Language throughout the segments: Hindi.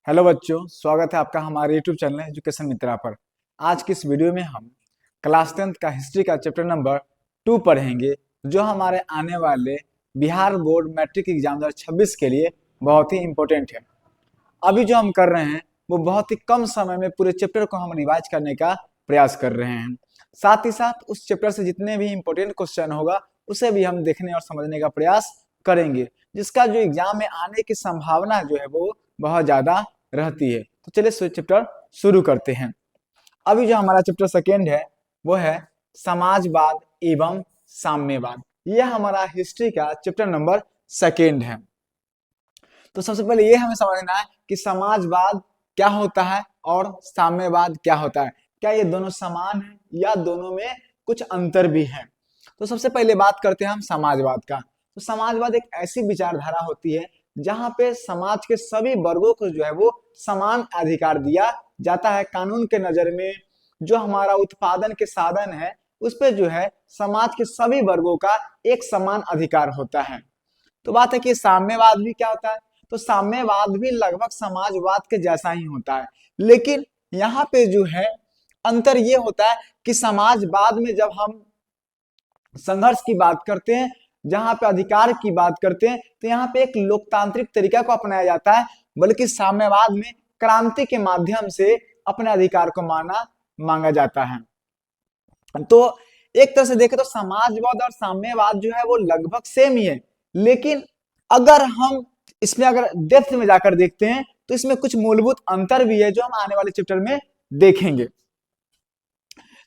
हेलो बच्चों, स्वागत है आपका हमारे YouTube चैनल एजुकेशन मित्रा पर। आज की इस वीडियो में हम क्लास 10th का हिस्ट्री का चैप्टर नंबर 2 पढ़ेंगे, जो हमारे आने वाले बिहार बोर्ड मैट्रिक एग्जाम 2026 के लिए बहुत ही इम्पोर्टेंट है। अभी जो हम कर रहे हैं वो बहुत ही कम समय में पूरे चैप्टर को हम रिवाइज करने का प्रयास कर रहे हैं। साथ ही साथ उस चैप्टर से जितने भी इम्पोर्टेंट क्वेश्चन होगा उसे भी हम देखने और समझने का प्रयास करेंगे, जिसका जो एग्जाम में आने की संभावना जो है वो बहुत ज्यादा रहती है। तो चलिए चैप्टर शुरू करते हैं। अभी जो हमारा चैप्टर सेकेंड है वो है समाजवाद एवं साम्यवाद। यह हमारा हिस्ट्री का चैप्टर नंबर सेकेंड है। तो सबसे पहले ये हमें समझना है कि समाजवाद क्या होता है और साम्यवाद क्या होता है। क्या ये दोनों समान है या दोनों में कुछ अंतर भी है। तो सबसे पहले बात करते हैं हम समाजवाद का। तो समाजवाद एक ऐसी विचारधारा होती है जहां पे समाज के सभी वर्गों को जो है वो समान अधिकार दिया जाता है। कानून के नजर में जो हमारा उत्पादन के साधन है उस पे जो है समाज के सभी वर्गों का एक समान अधिकार होता है। तो बात है कि साम्यवाद भी क्या होता है। तो साम्यवाद भी लगभग समाजवाद के जैसा ही होता है, लेकिन यहाँ पे जो है अंतर ये होता है कि समाजवाद में जब हम संघर्ष की बात करते हैं, जहां पे अधिकार की बात करते हैं, तो यहाँ पे एक लोकतांत्रिक तरीका को अपनाया जाता है, बल्कि साम्यवाद में क्रांति के माध्यम से अपने अधिकार को मांगा जाता है। तो एक तरह से देखें तो समाजवाद और साम्यवाद जो है वो लगभग सेम ही है, लेकिन अगर हम इसमें अगर डेप्थ में जाकर देखते हैं तो इसमें कुछ मूलभूत अंतर भी है जो हम आने वाले चैप्टर में देखेंगे।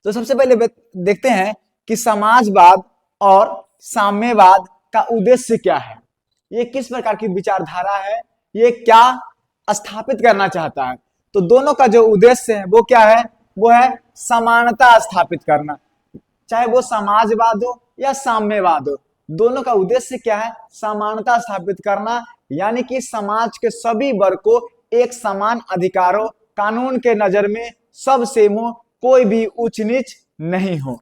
तो सबसे पहले देखते हैं कि समाजवाद और साम्यवाद का उद्देश्य क्या है, ये किस प्रकार की विचारधारा है, ये क्या स्थापित करना चाहता है। तो दोनों का जो उद्देश्य है वो क्या है, वो है समानता स्थापित करना। चाहे वो समाजवाद हो या साम्यवाद हो, दोनों का उद्देश्य क्या है, समानता स्थापित करना, यानी कि समाज के सभी वर्ग को एक समान अधिकार हो, कानून के नजर में सब सेम हो, कोई भी ऊंच नीच नहीं हो।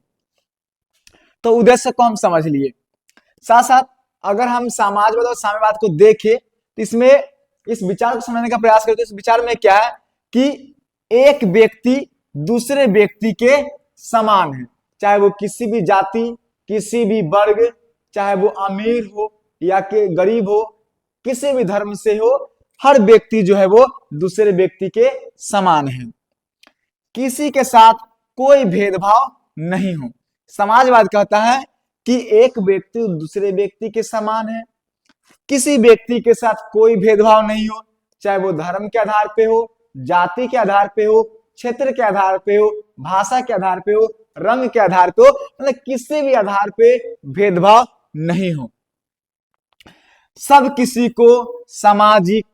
तो उद्देश्य को हम समझ लिए। साथ साथ अगर हम समाजवाद और साम्यवाद को देखें तो इसमें इस विचार को समझने का प्रयास करते हैं। इस विचार में क्या है कि एक व्यक्ति दूसरे व्यक्ति के समान है, चाहे वो किसी भी जाति, किसी भी वर्ग, चाहे वो अमीर हो या कि गरीब हो, किसी भी धर्म से हो, हर व्यक्ति जो है वो दूसरे व्यक्ति के समान है, किसी के साथ कोई भेदभाव नहीं हो। समाजवाद कहता है कि एक व्यक्ति दूसरे व्यक्ति के समान है, किसी व्यक्ति के साथ कोई भेदभाव नहीं हो, चाहे वो धर्म के आधार पे हो, जाति के आधार पे हो, क्षेत्र के आधार पे हो, भाषा के आधार पे हो, रंग के आधार पे हो, मतलब किसी भी आधार पे भेदभाव नहीं हो। सब किसी को सामाजिक,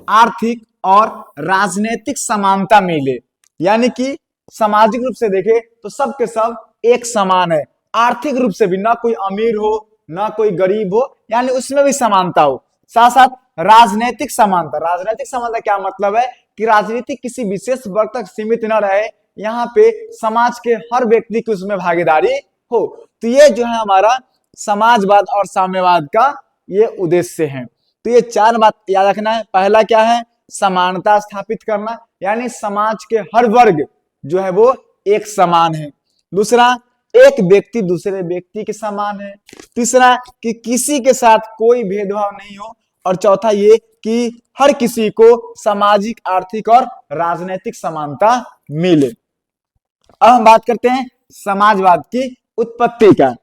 आर्थिक और राजनीतिक समानता मिले, यानी कि सामाजिक रूप से देखे तो सब के सब एक समान है, आर्थिक रूप से भी ना कोई अमीर हो ना कोई गरीब हो, यानी उसमें भी समानता हो। साथ साथ राजनीतिक समानता। राजनीतिक समानता क्या मतलब है कि राजनीति किसी विशेष वर्ग तक सीमित न रहे, यहाँ पे समाज के हर व्यक्ति की उसमें भागीदारी हो। तो ये जो है हमारा समाजवाद और साम्यवाद का ये उद्देश्य है। तो ये चार बात याद रखना है। पहला क्या है, समानता स्थापित करना, यानी समाज के हर वर्ग जो है वो एक समान है। दूसरा, एक व्यक्ति दूसरे व्यक्ति के समान है। तीसरा, कि किसी के साथ कोई भेदभाव नहीं हो। और चौथा ये कि हर किसी को सामाजिक, आर्थिक और राजनीतिक समानता मिले। अब हम बात करते हैं समाजवाद की उत्पत्ति का।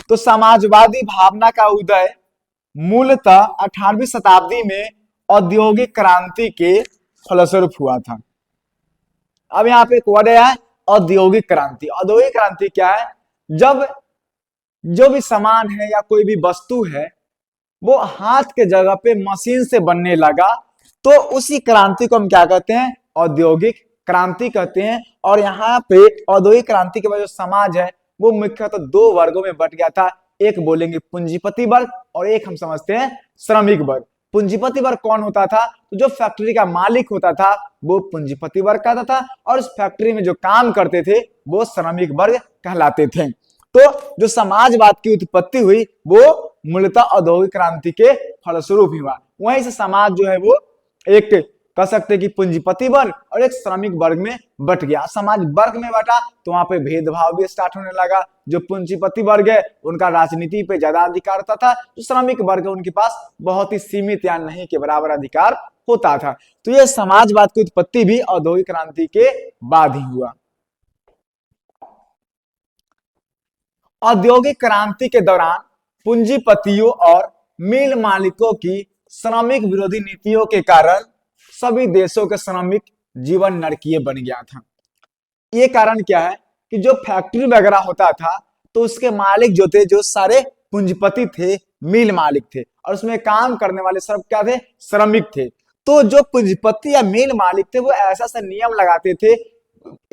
तो समाजवादी भावना का उदय मूलतः 18वीं शताब्दी में औद्योगिक क्रांति के फलस्वरूप हुआ था। अब यहाँ पे एक वर्ड है औद्योगिक क्रांति। औद्योगिक क्रांति क्या है, जब जो भी सामान है या कोई भी वस्तु है वो हाथ के जगह पे मशीन से बनने लगा, तो उसी क्रांति को हम क्या कहते हैं, औद्योगिक क्रांति कहते हैं। और यहाँ पे औद्योगिक क्रांति के बाद जो समाज है वो मुख्यतः दो वर्गों में बट गया था। एक बोलेंगे पूंजीपति वर्ग और एक हम समझते हैं श्रमिक वर्ग। पूंजीपति वर्ग कौन होता था, तो जो फैक्ट्री का मालिक होता था वो पूंजीपति वर्ग कहता था, और उस फैक्ट्री में जो काम करते थे वो श्रमिक वर्ग कहलाते थे। तो जो समाजवाद की उत्पत्ति हुई वो मूलतः औद्योगिक क्रांति के फलस्वरूप ही हुआ। वहीं से समाज जो है वो एक कह सकते हैं कि पूंजीपति वर्ग और एक श्रमिक वर्ग में बट गया। समाज वर्ग में बटा तो वहां पे भेदभाव भी स्टार्ट होने लगा। जो पूंजीपति वर्ग है उनका राजनीति पे ज्यादा अधिकार होता था, जो श्रमिक वर्ग है उनके पास बहुत ही सीमित या नहीं के बराबर अधिकार होता था। तो यह समाजवाद की उत्पत्ति भी औद्योगिक क्रांति के बाद ही हुआ। औद्योगिक क्रांति के दौरान पूंजीपतियों और मिल मालिकों की श्रमिक विरोधी नीतियों के कारण सभी देशों के श्रमिक जीवन नरकीय बन गया था। ये कारण क्या है कि जो फैक्ट्री वगैरह होता था तो उसके मालिक जो थे, जो सारे पूंजीपति थे, मिल मालिक थे, और उसमें काम करने वाले सब क्या थे, श्रमिक थे। तो जो पूंजीपति या मिल मालिक थे वो ऐसा सा नियम लगाते थे,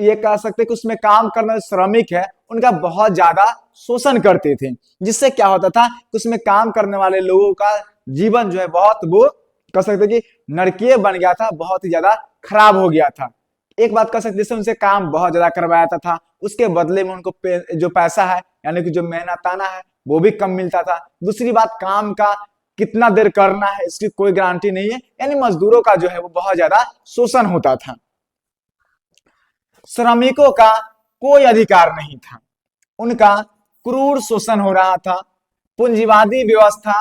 ये कह सकते कि उसमें काम करने वाले श्रमिक है उनका बहुत ज्यादा शोषण करते थे, जिससे क्या होता था कि उसमें काम करने वाले लोगों का जीवन जो है बहुत, वो कह सकते कि नरकीय बन गया था, बहुत ही ज्यादा खराब हो गया था। एक बात कह सकते जैसे उनसे काम बहुत ज्यादा करवाया था, उसके बदले में उनको जो पैसा है यानी कि जो मेहनताना है वो भी कम मिलता था। दूसरी बात, काम का कितना देर करना है इसकी कोई गारंटी नहीं है, यानी मजदूरों का जो है वो बहुत ज्यादा शोषण होता था। श्रमिकों का कोई अधिकार नहीं था, उनका क्रूर शोषण हो रहा था। पूंजीवादी व्यवस्था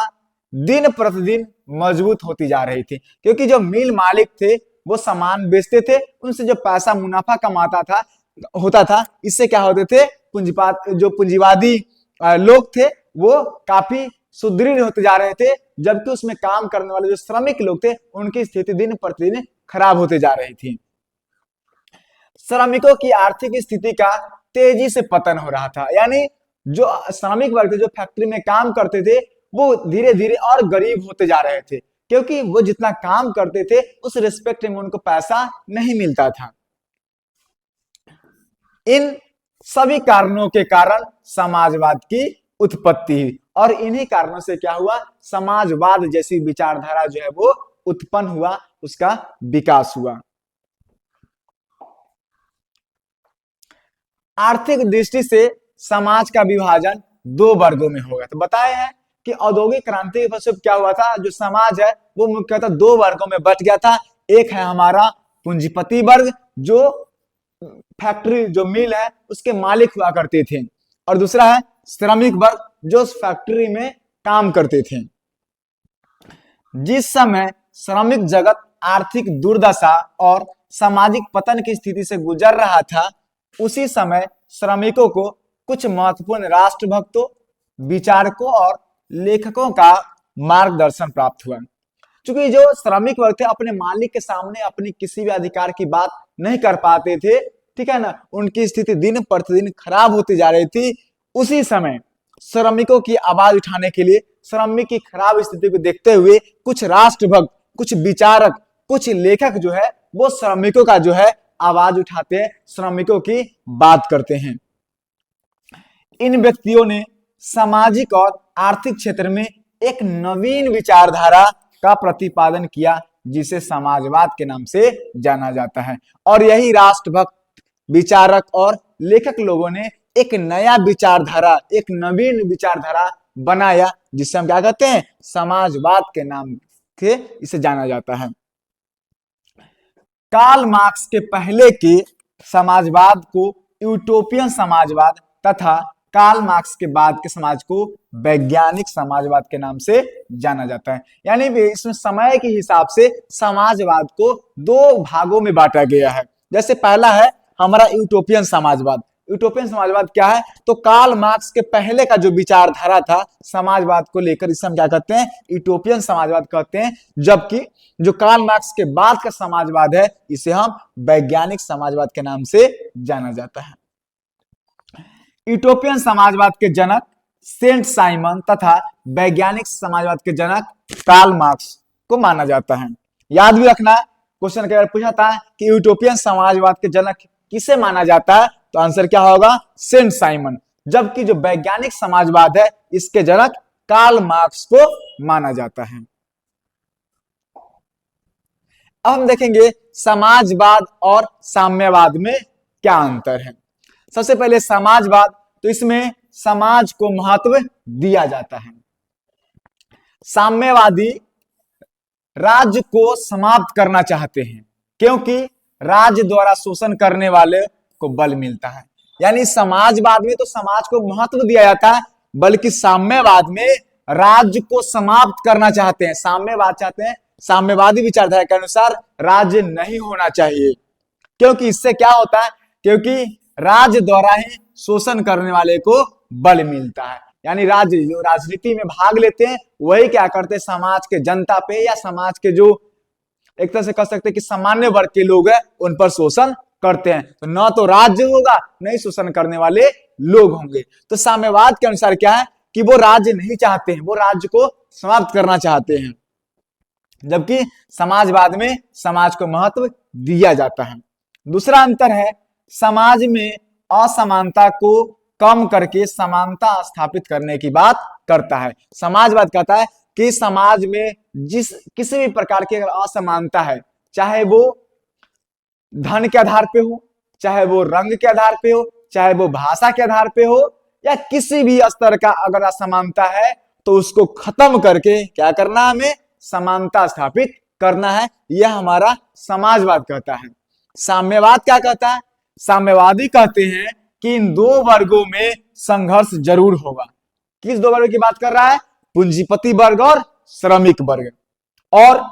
दिन प्रतिदिन मजबूत होती जा रही थी, क्योंकि जो मिल मालिक थे वो सामान बेचते थे, उनसे जो पैसा मुनाफा कमाता था होता था, इससे क्या होते थे, जो पूंजीवादी लोग थे वो काफी सुदृढ़ होते जा रहे थे, जबकि उसमें काम करने वाले जो श्रमिक लोग थे उनकी स्थिति दिन प्रतिदिन खराब होते जा रही थी। श्रमिकों की आर्थिक स्थिति का तेजी से पतन हो रहा था, यानी जो श्रमिक वर्ग थे जो फैक्ट्री में काम करते थे वो धीरे धीरे और गरीब होते जा रहे थे, क्योंकि वो जितना काम करते थे उस रिस्पेक्ट में उनको पैसा नहीं मिलता था। इन सभी कारणों के कारण समाजवाद की उत्पत्ति हुई, और इन्हीं कारणों से क्या हुआ, समाजवाद जैसी विचारधारा जो है वो उत्पन्न हुआ, उसका विकास हुआ। आर्थिक दृष्टि से समाज का विभाजन दो वर्गों में होगा। तो बताए हैं कि औद्योगिक क्रांति के पश्चात क्या हुआ था, जो समाज है वो मुख्यतः दो वर्गों में बट गया था। एक है हमारा पूंजीपति वर्ग, जो फैक्ट्री जो मिल है उसके मालिक हुआ करते थे, और दूसरा है श्रमिक वर्ग जो उस फैक्ट्री में काम करते थे। जिस समय श्रमिक जगत आर्थिक दुर्दशा और सामाजिक पतन की स्थिति से गुजर रहा था, उसी समय श्रमिकों को कुछ महत्वपूर्ण राष्ट्रभक्तों, विचारकों और लेखकों का मार्गदर्शन प्राप्त हुआ। क्योंकि जो श्रमिक वर्ग थे अपने मालिक के सामने अपनी किसी भी अधिकार की बात नहीं कर पाते थे, ठीक है ना, उनकी स्थिति दिन प्रतिदिन खराब होती जा रही थी। उसी समय श्रमिकों की आवाज उठाने के लिए, श्रमिक की खराब स्थिति को देखते हुए कुछ राष्ट्रभक्त, कुछ विचारक, कुछ लेखक जो है वो श्रमिकों का जो है आवाज उठाते हैं, श्रमिकों की बात करते हैं। इन व्यक्तियों ने सामाजिक और आर्थिक क्षेत्र में एक नवीन विचारधारा का प्रतिपादन किया, जिसे समाजवाद के नाम से जाना जाता है। और यही राष्ट्रभक्त, विचारक और लेखक लोगों ने एक नया विचारधारा, एक नवीन विचारधारा बनाया, जिसे हम क्या कहते हैं, समाजवाद के नाम से इसे जाना जाता है। कार्ल मार्क्स के पहले के समाजवाद को यूटोपियन समाजवाद तथा कार्ल मार्क्स के बाद के समाज को वैज्ञानिक समाजवाद के नाम से जाना जाता है। यानी इसमें समय के हिसाब से समाजवाद को दो भागों में बांटा गया है। जैसे पहला है हमारा यूटोपियन समाजवाद। यूटोपियन समाजवाद क्या है, तो कार्ल मार्क्स के पहले का जो विचारधारा था समाजवाद को लेकर, इसे हम क्या कहते हैं, यूटोपियन समाजवाद कहते हैं। जबकि जो कार्ल मार्क्स के बाद का समाजवाद है इसे हम वैज्ञानिक समाजवाद के नाम से जाना जाता है। यूटोपियन समाजवाद के जनक सेंट साइमन तथा वैज्ञानिक समाजवाद के जनक कार्ल मार्क्स को माना जाता है। याद भी रखना, क्वेश्चन के पूछा था कि यूटोपियन समाजवाद के जनक किसे माना जाता है, तो आंसर क्या होगा, सेंट साइमन। जबकि जो वैज्ञानिक समाजवाद है इसके जनक कार्ल मार्क्स को माना जाता है। अब हम देखेंगे समाजवाद और साम्यवाद में क्या अंतर है। सबसे पहले समाजवाद, तो इसमें समाज को महत्व दिया जाता है। साम्यवादी राज्य को समाप्त करना चाहते हैं, क्योंकि राज्य द्वारा शोषण करने वाले को बल मिलता है। यानी समाजवाद में तो समाज को महत्व दिया जाता है, बल्कि साम्यवाद में राज्य को समाप्त करना चाहते हैं। साम्यवाद चाहते हैं, साम्यवादी विचारधारा के अनुसार राज्य नहीं होना चाहिए, क्योंकि इससे क्या होता है, क्योंकि राज्य द्वारा ही शोषण करने वाले को बल मिलता है। यानी राज्य जो राजनीति में भाग लेते हैं वही क्या करते हैं, समाज के जनता पे या समाज के जो एक तरह से कह सकते हैं कि सामान्य वर्ग के लोग हैं उन पर शोषण करते हैं। तो न तो राज्य होगा, नहीं शोषण करने वाले लोग होंगे। तो साम्यवाद के अनुसार क्या है कि वो राज्य नहीं चाहते हैं, वो राज्य को समाप्त करना चाहते हैं, जबकि समाजवाद में समाज को महत्व दिया जाता है। दूसरा अंतर है, समाज में असमानता को कम करके समानता स्थापित करने की बात करता है। समाजवाद कहता है कि समाज में किसी भी प्रकार की अगर असमानता है, चाहे वो धन के आधार पे हो, चाहे वो रंग के आधार पे हो, चाहे वो भाषा के आधार पे हो, या किसी भी स्तर का अगर असमानता है, तो उसको खत्म करके क्या करना है, हमें समानता स्थापित करना है। यह हमारा समाजवाद कहता है। साम्यवाद क्या कहता है, साम्यवादी कहते हैं कि इन दो वर्गों में संघर्ष जरूर होगा। किस दो वर्गों की बात कर रहा है, पूंजीपति वर्ग और श्रमिक वर्ग। और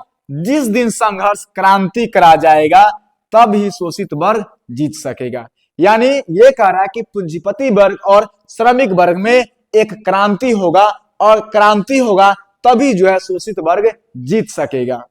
जिस दिन संघर्ष क्रांति करा जाएगा तब ही शोषित वर्ग जीत सकेगा। यानी ये कह रहा है कि पूंजीपति वर्ग और श्रमिक वर्ग में एक क्रांति होगा, और क्रांति होगा तभी जो है शोषित वर्ग जीत सकेगा।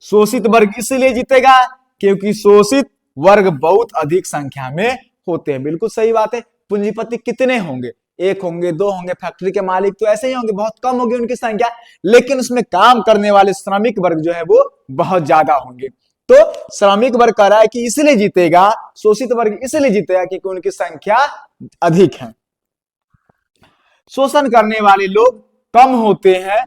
शोषित वर्ग इसलिए जीतेगा क्योंकि शोषित वर्ग बहुत अधिक संख्या में होते हैं। बिल्कुल सही बात है। पूंजीपति कितने होंगे, एक होंगे, दो होंगे, फैक्ट्री के मालिक तो ऐसे ही होंगे, बहुत कम होगी उनकी संख्या, लेकिन उसमें काम करने वाले श्रमिक वर्ग जो है वो बहुत ज्यादा होंगे। तो श्रमिक वर्ग कह रहा है कि इसलिए जीतेगा, शोषित वर्ग इसलिए जीतेगा क्योंकि उनकी संख्या अधिक है। शोषण करने वाले लोग कम होते हैं,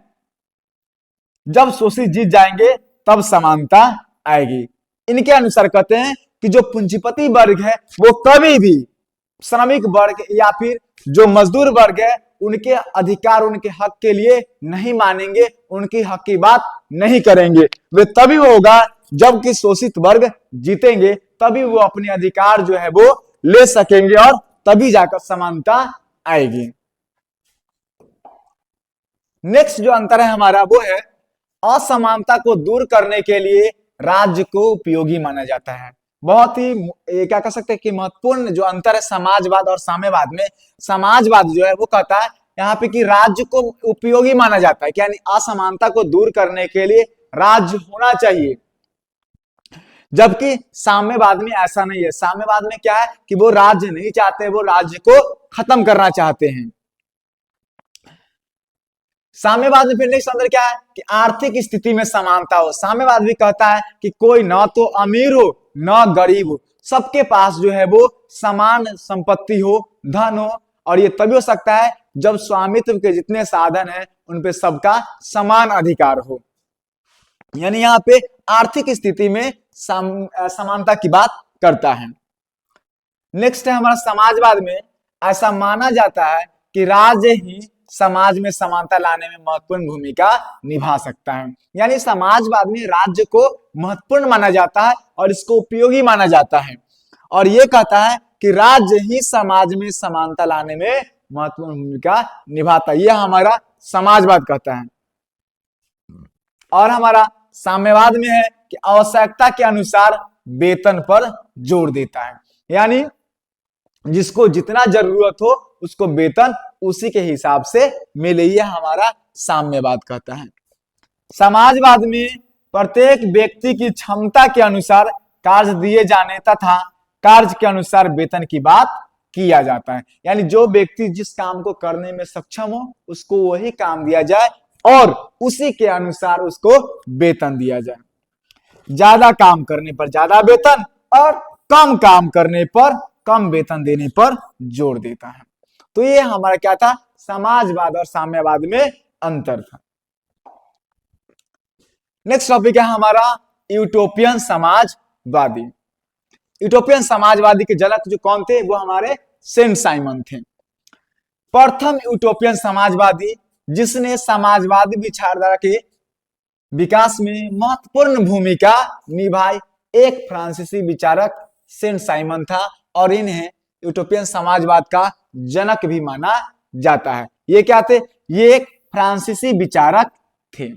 जब शोषित जीत जाएंगे तब समानता आएगी। इनके अनुसार कहते हैं कि जो पूंजीपति वर्ग है वो कभी भी श्रमिक वर्ग या फिर जो मजदूर वर्ग है उनके अधिकार, उनके हक के लिए नहीं मानेंगे, उनकी हक की बात नहीं करेंगे। वे तभी होगा जबकि शोषित वर्ग जीतेंगे, तभी वो अपने अधिकार जो है वो ले सकेंगे और तभी जाकर समानता आएगी। नेक्स्ट जो अंतर है हमारा वो है, असमानता को दूर करने के लिए राज्य को उपयोगी माना जाता है। बहुत ही क्या कह सकते हैं कि महत्वपूर्ण जो अंतर है समाजवाद और साम्यवाद में। समाजवाद जो है वो कहता है यहाँ पे कि राज्य को उपयोगी माना जाता है, यानी असमानता को दूर करने के लिए राज्य होना चाहिए, जबकि साम्यवाद में ऐसा नहीं है। साम्यवाद में क्या है कि वो राज्य नहीं चाहते, वो राज्य को खत्म करना चाहते हैं। साम्यवाद में फिर नेक्स्ट अंदर क्या है कि आर्थिक स्थिति में समानता हो। साम्यवाद भी कहता है कि कोई न तो अमीर हो न गरीब हो, सबके पास जो है वो समान संपत्ति हो, धन हो, और ये तभी हो सकता है जब स्वामित्व के जितने साधन हैं उन पे सबका समान अधिकार हो। यानी यहाँ पे आर्थिक स्थिति में समानता की बात करता है। नेक्स्ट है हमारा समाजवाद में ऐसा माना जाता है कि राज्य ही समाज में समानता लाने में महत्वपूर्ण भूमिका निभा सकता है। यानी समाजवाद में राज्य को महत्वपूर्ण माना जाता है और इसको उपयोगी माना जाता है, और ये कहता है कि राज्य ही समाज में समानता लाने में महत्वपूर्ण भूमिका निभाता है। यह हमारा समाजवाद कहता है। और हमारा साम्यवाद में है कि आवश्यकता के अनुसार वेतन पर जोर देता है, यानी जिसको जितना जरूरत हो उसको वेतन उसी के हिसाब से मिले, यह हमारा साम्यवाद कहता है। समाजवाद में प्रत्येक व्यक्ति की क्षमता के अनुसार कार्य दिए जाने तथा कार्य के अनुसार वेतन की बात किया जाता है। यानी जो व्यक्ति जिस काम को करने में सक्षम हो उसको वही काम दिया जाए और उसी के अनुसार उसको वेतन दिया जाए। ज्यादा काम करने पर ज्यादा वेतन और कम काम करने पर कम वेतन देने पर जोर देता है। तो ये हमारा क्या था, समाजवाद और साम्यवाद में अंतर था। नेक्स्ट टॉपिक है हमारा यूटोपियन समाजवादी। यूटोपियन समाजवादी के जनक जो कौन थे, वो हमारे सेंट साइमन थे। प्रथम यूटोपियन समाजवादी जिसने समाजवादी विचारधारा के विकास में महत्वपूर्ण भूमिका निभाई। एक फ्रांसीसी विचारक सेंट साइमन था और इन्हें यूटोपियन समाजवाद का जनक भी माना जाता है। ये क्या थे? ये एक फ्रांसीसी विचारक थे।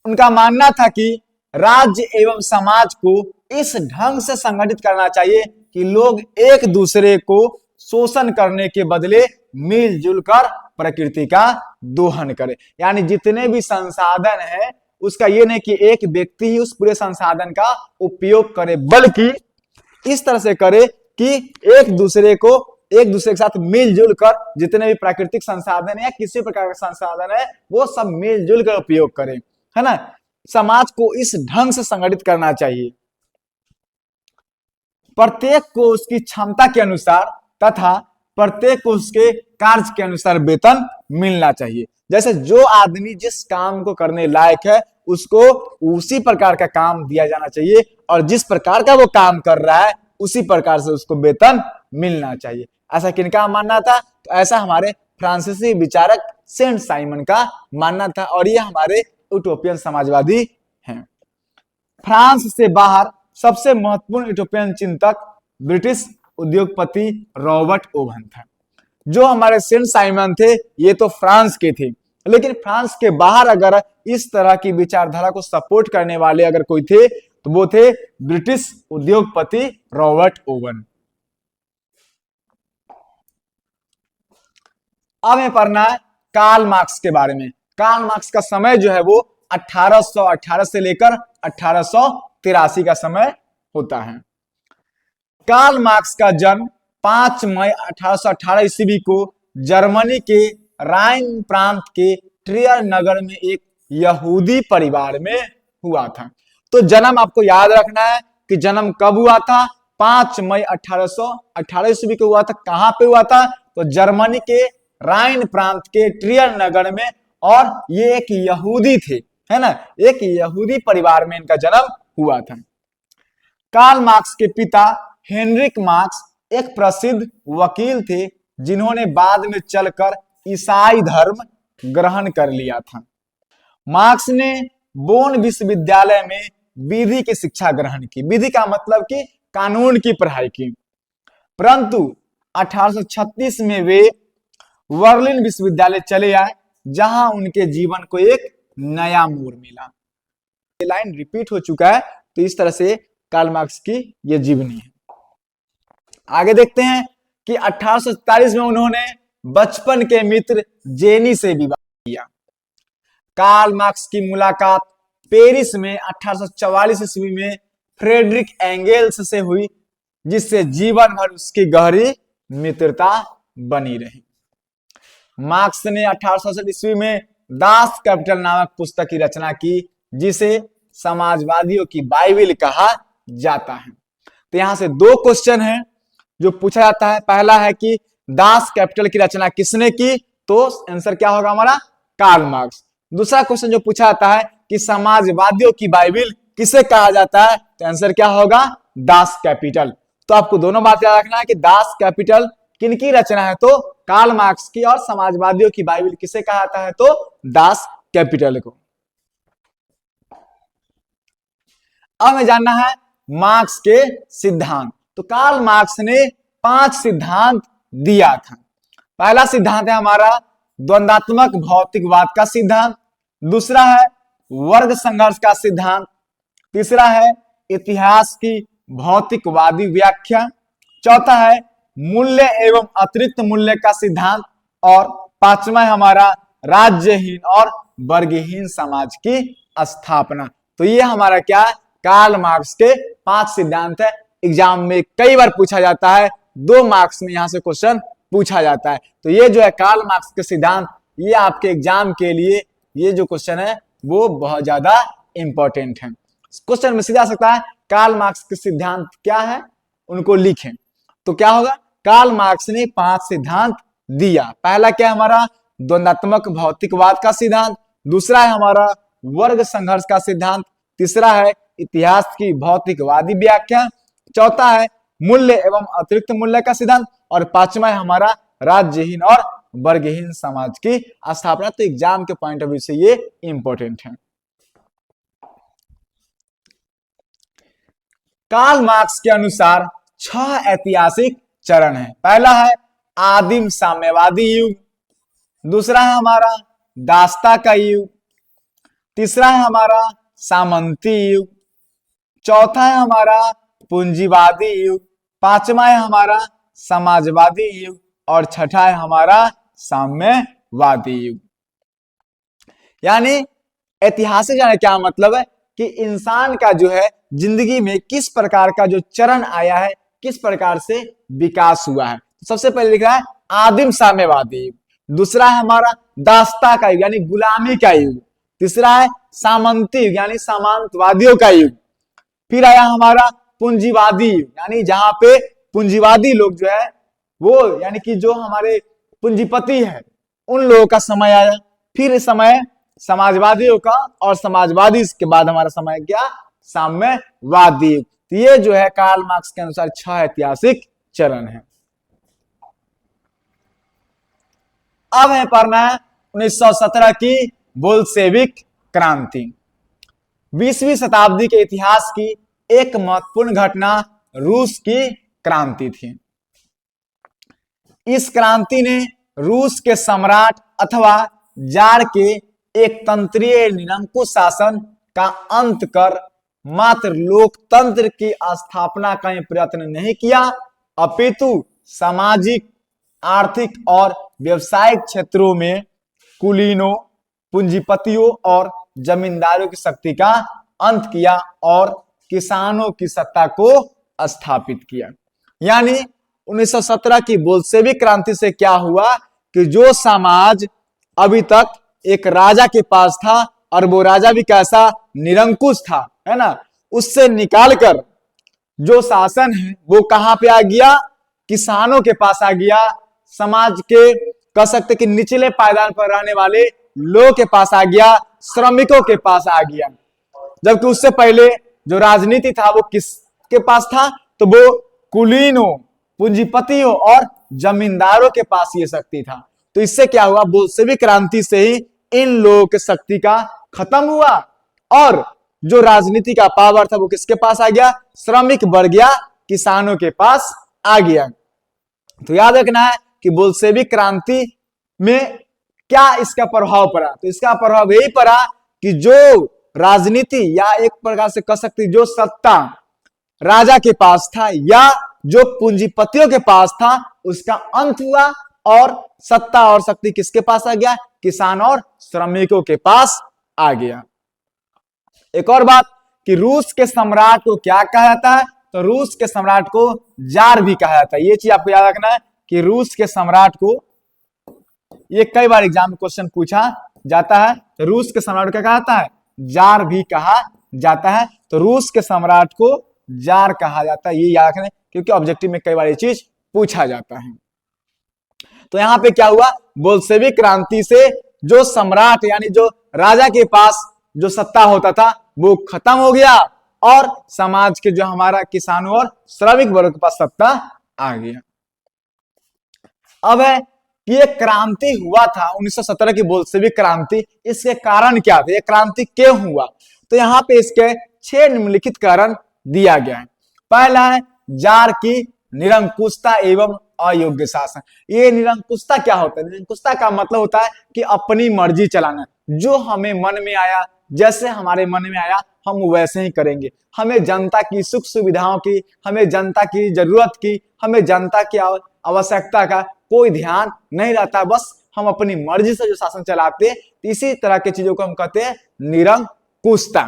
उनका मानना था कि राज्य एवं समाज को इस ढंग से संगठित करना चाहिए कि लोग एक दूसरे को शोषण करने के बदले मिलजुल कर प्रकृति का दोहन करे। यानी जितने भी संसाधन है उसका ये नहीं कि एक व्यक्ति ही उस पूरे संसाधन का उपयोग करे, बल्कि इस तरह से करे कि एक दूसरे के साथ मिलजुल कर जितने भी प्राकृतिक संसाधन है या किसी प्रकार का संसाधन है वो सब मिलजुल कर उपयोग करें, है ना। समाज को इस ढंग से संगठित करना चाहिए, प्रत्येक को उसकी क्षमता के अनुसार तथा प्रत्येक को उसके कार्य के अनुसार वेतन मिलना चाहिए। जैसे जो आदमी जिस काम को करने लायक है उसको उसी प्रकार का काम दिया जाना चाहिए और जिस प्रकार का वो काम कर रहा है उसी प्रकार से उसको वेतन मिलना चाहिए। ऐसा किनका मानना था? तो ऐसा हमारे फ्रांसीसी विचारक सेंट साइमन का मानना था और ये हमारे यूटोपियन समाजवादी हैं। फ्रांस से बाहर सबसे महत्वपूर्ण यूटोपियन चिंतक ब्रिटिश उद्योगपति रॉबर्ट ओवन था। जो हमारे सेंट साइमन थे ये तो फ्रांस के थे, लेकिन फ्रांस के बाहर अगर इस तरह की विचारधारा को सपोर्ट करने वाले अगर कोई थे तो वो थे ब्रिटिश उद्योगपति रॉबर्ट ओवन। अब हमें पढ़ना है कार्ल मार्क्स के बारे में। कार्ल मार्क्स का समय जो है वो 1818 से लेकर 1883 का समय होता है। कार्ल मार्क्स का जन्म 5 मई 1818 ईस्वी को जर्मनी के राइन प्रांत के ट्रियर नगर में एक यहूदी परिवार में हुआ था। तो जन्म आपको याद रखना है कि जन्म कब हुआ था? 5 मई 1818 ईस्वी को हुआ था। कहां पे हुआ था? तो जर्मनी के राइन प्रांत के ट्रियर नगर में, और ये एक यहूदी थे, है ना। एक यहूदी परिवार में इनका जन्म हुआ था। कार्ल मार्क्स के पिता हेनरिक मार्क्स एक प्रसिद्ध वकील थे जिन्होंने बाद में चलकर ईसाई धर्म ग्रहण कर लिया था। मार्क्स ने बोन विश्वविद्यालय में विधि की शिक्षा ग्रहण की। विधि का मतलब कि कानून की पढ़ाई की। परंतु 1836 में वे बर्लिन विश्वविद्यालय चले आए जहां उनके जीवन को एक नया मोड़ मिला। ये लाइन रिपीट हो चुका है, तो इस तरह से कार्ल मार्क्स की ये जीवनी है। आगे देखते हैं कि 1847 में उन्होंने बचपन के मित्र जेनी से विवाह किया। कार्ल मार्क्स की मुलाकात पेरिस में 1844 ईस्वी में फ्रेडरिक एंगेल्स से हुई, जिससे जीवन भर उसकी गहरी मित्रता बनी रही। मार्क्स ने 1867 ईस्वी में दास कैपिटल नामक पुस्तक की रचना की, जिसे समाजवादियों की बाइबिल कहा जाता है। तो यहां से दो क्वेश्चन हैं जो पूछा जाता है। पहला है कि दास कैपिटल की रचना किसने की? तो आंसर क्या होगा हमारा? Karl Marx. दूसरा क्वेश्चन जो पूछा जाता है कि समाजवादियों की बाइबिल किसे कहा जाता है? तो आंसर क्या होगा? Das Kapital. तो आपको दोनों बात याद रखना है कि दास कैपिटल किनकी रचना है? तो कार्ल मार्क्स की। और समाजवादियों की बाइबिल किसे कहा जाता है? तो दास कैपिटल को। अब हमें जानना है मार्क्स के सिद्धांत। तो कार्ल मार्क्स ने 5 सिद्धांत दिया था। पहला सिद्धांत है हमारा द्वंदात्मक भौतिकवाद का सिद्धांत। दूसरा है वर्ग संघर्ष का सिद्धांत। तीसरा है इतिहास की भौतिकवादी व्याख्या। चौथा है मूल्य एवं अतिरिक्त मूल्य का सिद्धांत। और पांचवा है हमारा राज्यहीन और वर्गहीन समाज की स्थापना। तो ये हमारा क्या है? कार्ल मार्क्स के 5 सिद्धांत है। एग्जाम में कई बार पूछा जाता है, 2 मार्क्स में यहां से क्वेश्चन पूछा जाता है। तो ये जो है कार्ल मार्क्स के सिद्धांत, ये आपके एग्जाम के लिए ये जो क्वेश्चन है वो बहुत ज्यादा इंपॉर्टेंट है। क्वेश्चन में सीधा आ सकता है कार्ल मार्क्स के सिद्धांत क्या है, उनको लिखें। तो क्या होगा? कार्ल मार्क्स ने 5 सिद्धांत दिया। पहला क्या है हमारा? द्वंदात्मक भौतिकवाद का सिद्धांत। दूसरा है हमारा वर्ग संघर्ष का सिद्धांत। तीसरा है इतिहास की भौतिकवादी व्याख्या। चौथा है मूल्य एवं अतिरिक्त मूल्य का सिद्धांत। और पांचवा है हमारा राज्यहीन और वर्गहीन समाज की स्थापना। तो एग्जाम के पॉइंट ऑफ व्यू से ये इंपॉर्टेंट है। कार्ल मार्क्स के अनुसार 6 ऐतिहासिक चरण है। पहला है आदिम साम्यवादी युग, दूसरा है हमारा दास्ता का युग, तीसरा है हमारा सामंती युग, चौथा है हमारा पूंजीवादी युग, पांचवा है हमारा समाजवादी युग और छठा है हमारा साम्यवादी युग। यानी ऐतिहासिक जाने क्या मतलब है कि इंसान का जो है जिंदगी में किस प्रकार का जो चरण आया है, किस प्रकार से विकास हुआ है। सबसे पहले लिख रहा है आदिम साम्यवादी युग, दूसरा है हमारा दास्ता का युग यानी गुलामी का युग, तीसरा है सामंती युग यानी सामंतवादियों का युग, फिर आया हमारा पूंजीवादी युग यानी जहां पे पूंजीवादी लोग जो है वो यानी कि जो हमारे पूंजीपति है उन लोगों का समय आया, फिर समय समाजवादियों का, और समाजवादी के बाद हमारा समय क्या साम्यवादी युग। तो ये जो है कार्ल मार्क्स के अनुसार 6 ऐतिहासिक चरण है। अब है पढ़ना है 1917 की बोल्शेविक क्रांति। 20वीं शताब्दी के इतिहास की एक महत्वपूर्ण घटना रूस की क्रांति थी। इस क्रांति ने रूस के सम्राट अथवा जार के एक तंत्रीय निरंकुश शासन का अंत कर मात्र लोकतंत्र की स्थापना का प्रयत्न नहीं किया, अपितु सामाजिक, आर्थिक और व्यवसायिक क्षेत्रों में कुलीनों, पूंजीपतियों और जमींदारों की शक्ति का अंत किया और किसानों की सत्ता को स्थापित किया। यानी 1917 की बोल्शेविक क्रांति से क्या हुआ कि जो समाज अभी तक एक राजा के पास था और वो राजा भी कैसा निरंकुश था, है ना, उससे निकालकर जो शासन है वो कहां पे आ गया, किसानों के पास आ गया, समाज के कह सकते कि निचले पायदान पर रहने वाले लोगों के पास आ गया, श्रमिकों के पास आ गया। जबकि उससे पहले जो राजनीति था वो किसके पास था, तो वो कुलीनों, पूंजीपतियों और जमींदारों के पास ये शक्ति था। तो इससे क्या हुआ, बोल्शेविक क्रांति से ही इन लोगों की शक्ति का खत्म हुआ और जो राजनीति का पावर था वो किसके पास आ गया, श्रमिक वर्ग या किसानों के पास आ गया। तो याद रखना है कि बोल्शेविक क्रांति में क्या इसका प्रभाव पड़ा, तो इसका प्रभाव यही पड़ा कि जो राजनीति या एक प्रकार से कह सकते जो सत्ता राजा के पास था या जो पूंजीपतियों के पास था उसका अंत हुआ और सत्ता और शक्ति किसके पास आ गया, किसान और श्रमिकों के पास आ गया। एक और बात कि रूस के सम्राट को क्या कहा जाता है, तो रूस के सम्राट को जार भी कहा जाता है। ये चीज आपको याद रखना है कि रूस के सम्राट को, ये कई बार एग्जाम में क्वेश्चन पूछा जाता है, तो रूस के सम्राट को क्या कहा जाता है, जार भी कहा जाता है। तो रूस के सम्राट को जार कहा जाता है, ये याद रखना, क्योंकि ऑब्जेक्टिव में कई बार ये चीज पूछा जाता है। तो यहां पे क्या हुआ, बोल्शेविक क्रांति से जो सम्राट यानी जो राजा के पास जो सत्ता होता था वो खत्म हो गया और समाज के जो हमारा किसानों और श्रमिक वर्ग के पास सत्ता आ गया। अब है कि ये क्रांति हुआ था 1917 की बोल्शेविक क्रांति, इसके कारण क्या थे, ये क्रांति क्यों हुआ, तो यहाँ पे इसके 6 निम्नलिखित कारण दिया गया है। पहला है जार की निरंकुशता एवं अयोग्य शासन। ये निरंकुशता क्या होता है, निरंकुशता का मतलब होता है कि अपनी मर्जी चलाना, जो हमें मन में आया, जैसे हमारे मन में आया हम वैसे ही करेंगे, हमें जनता की सुख सुविधाओं की, हमें जनता की जरूरत की, हमें जनता की आवश्यकता का कोई ध्यान नहीं रहता, बस हम अपनी मर्जी से जो शासन चलाते हैं, इसी तरह की चीजों को हम कहते हैं निरंकुशता।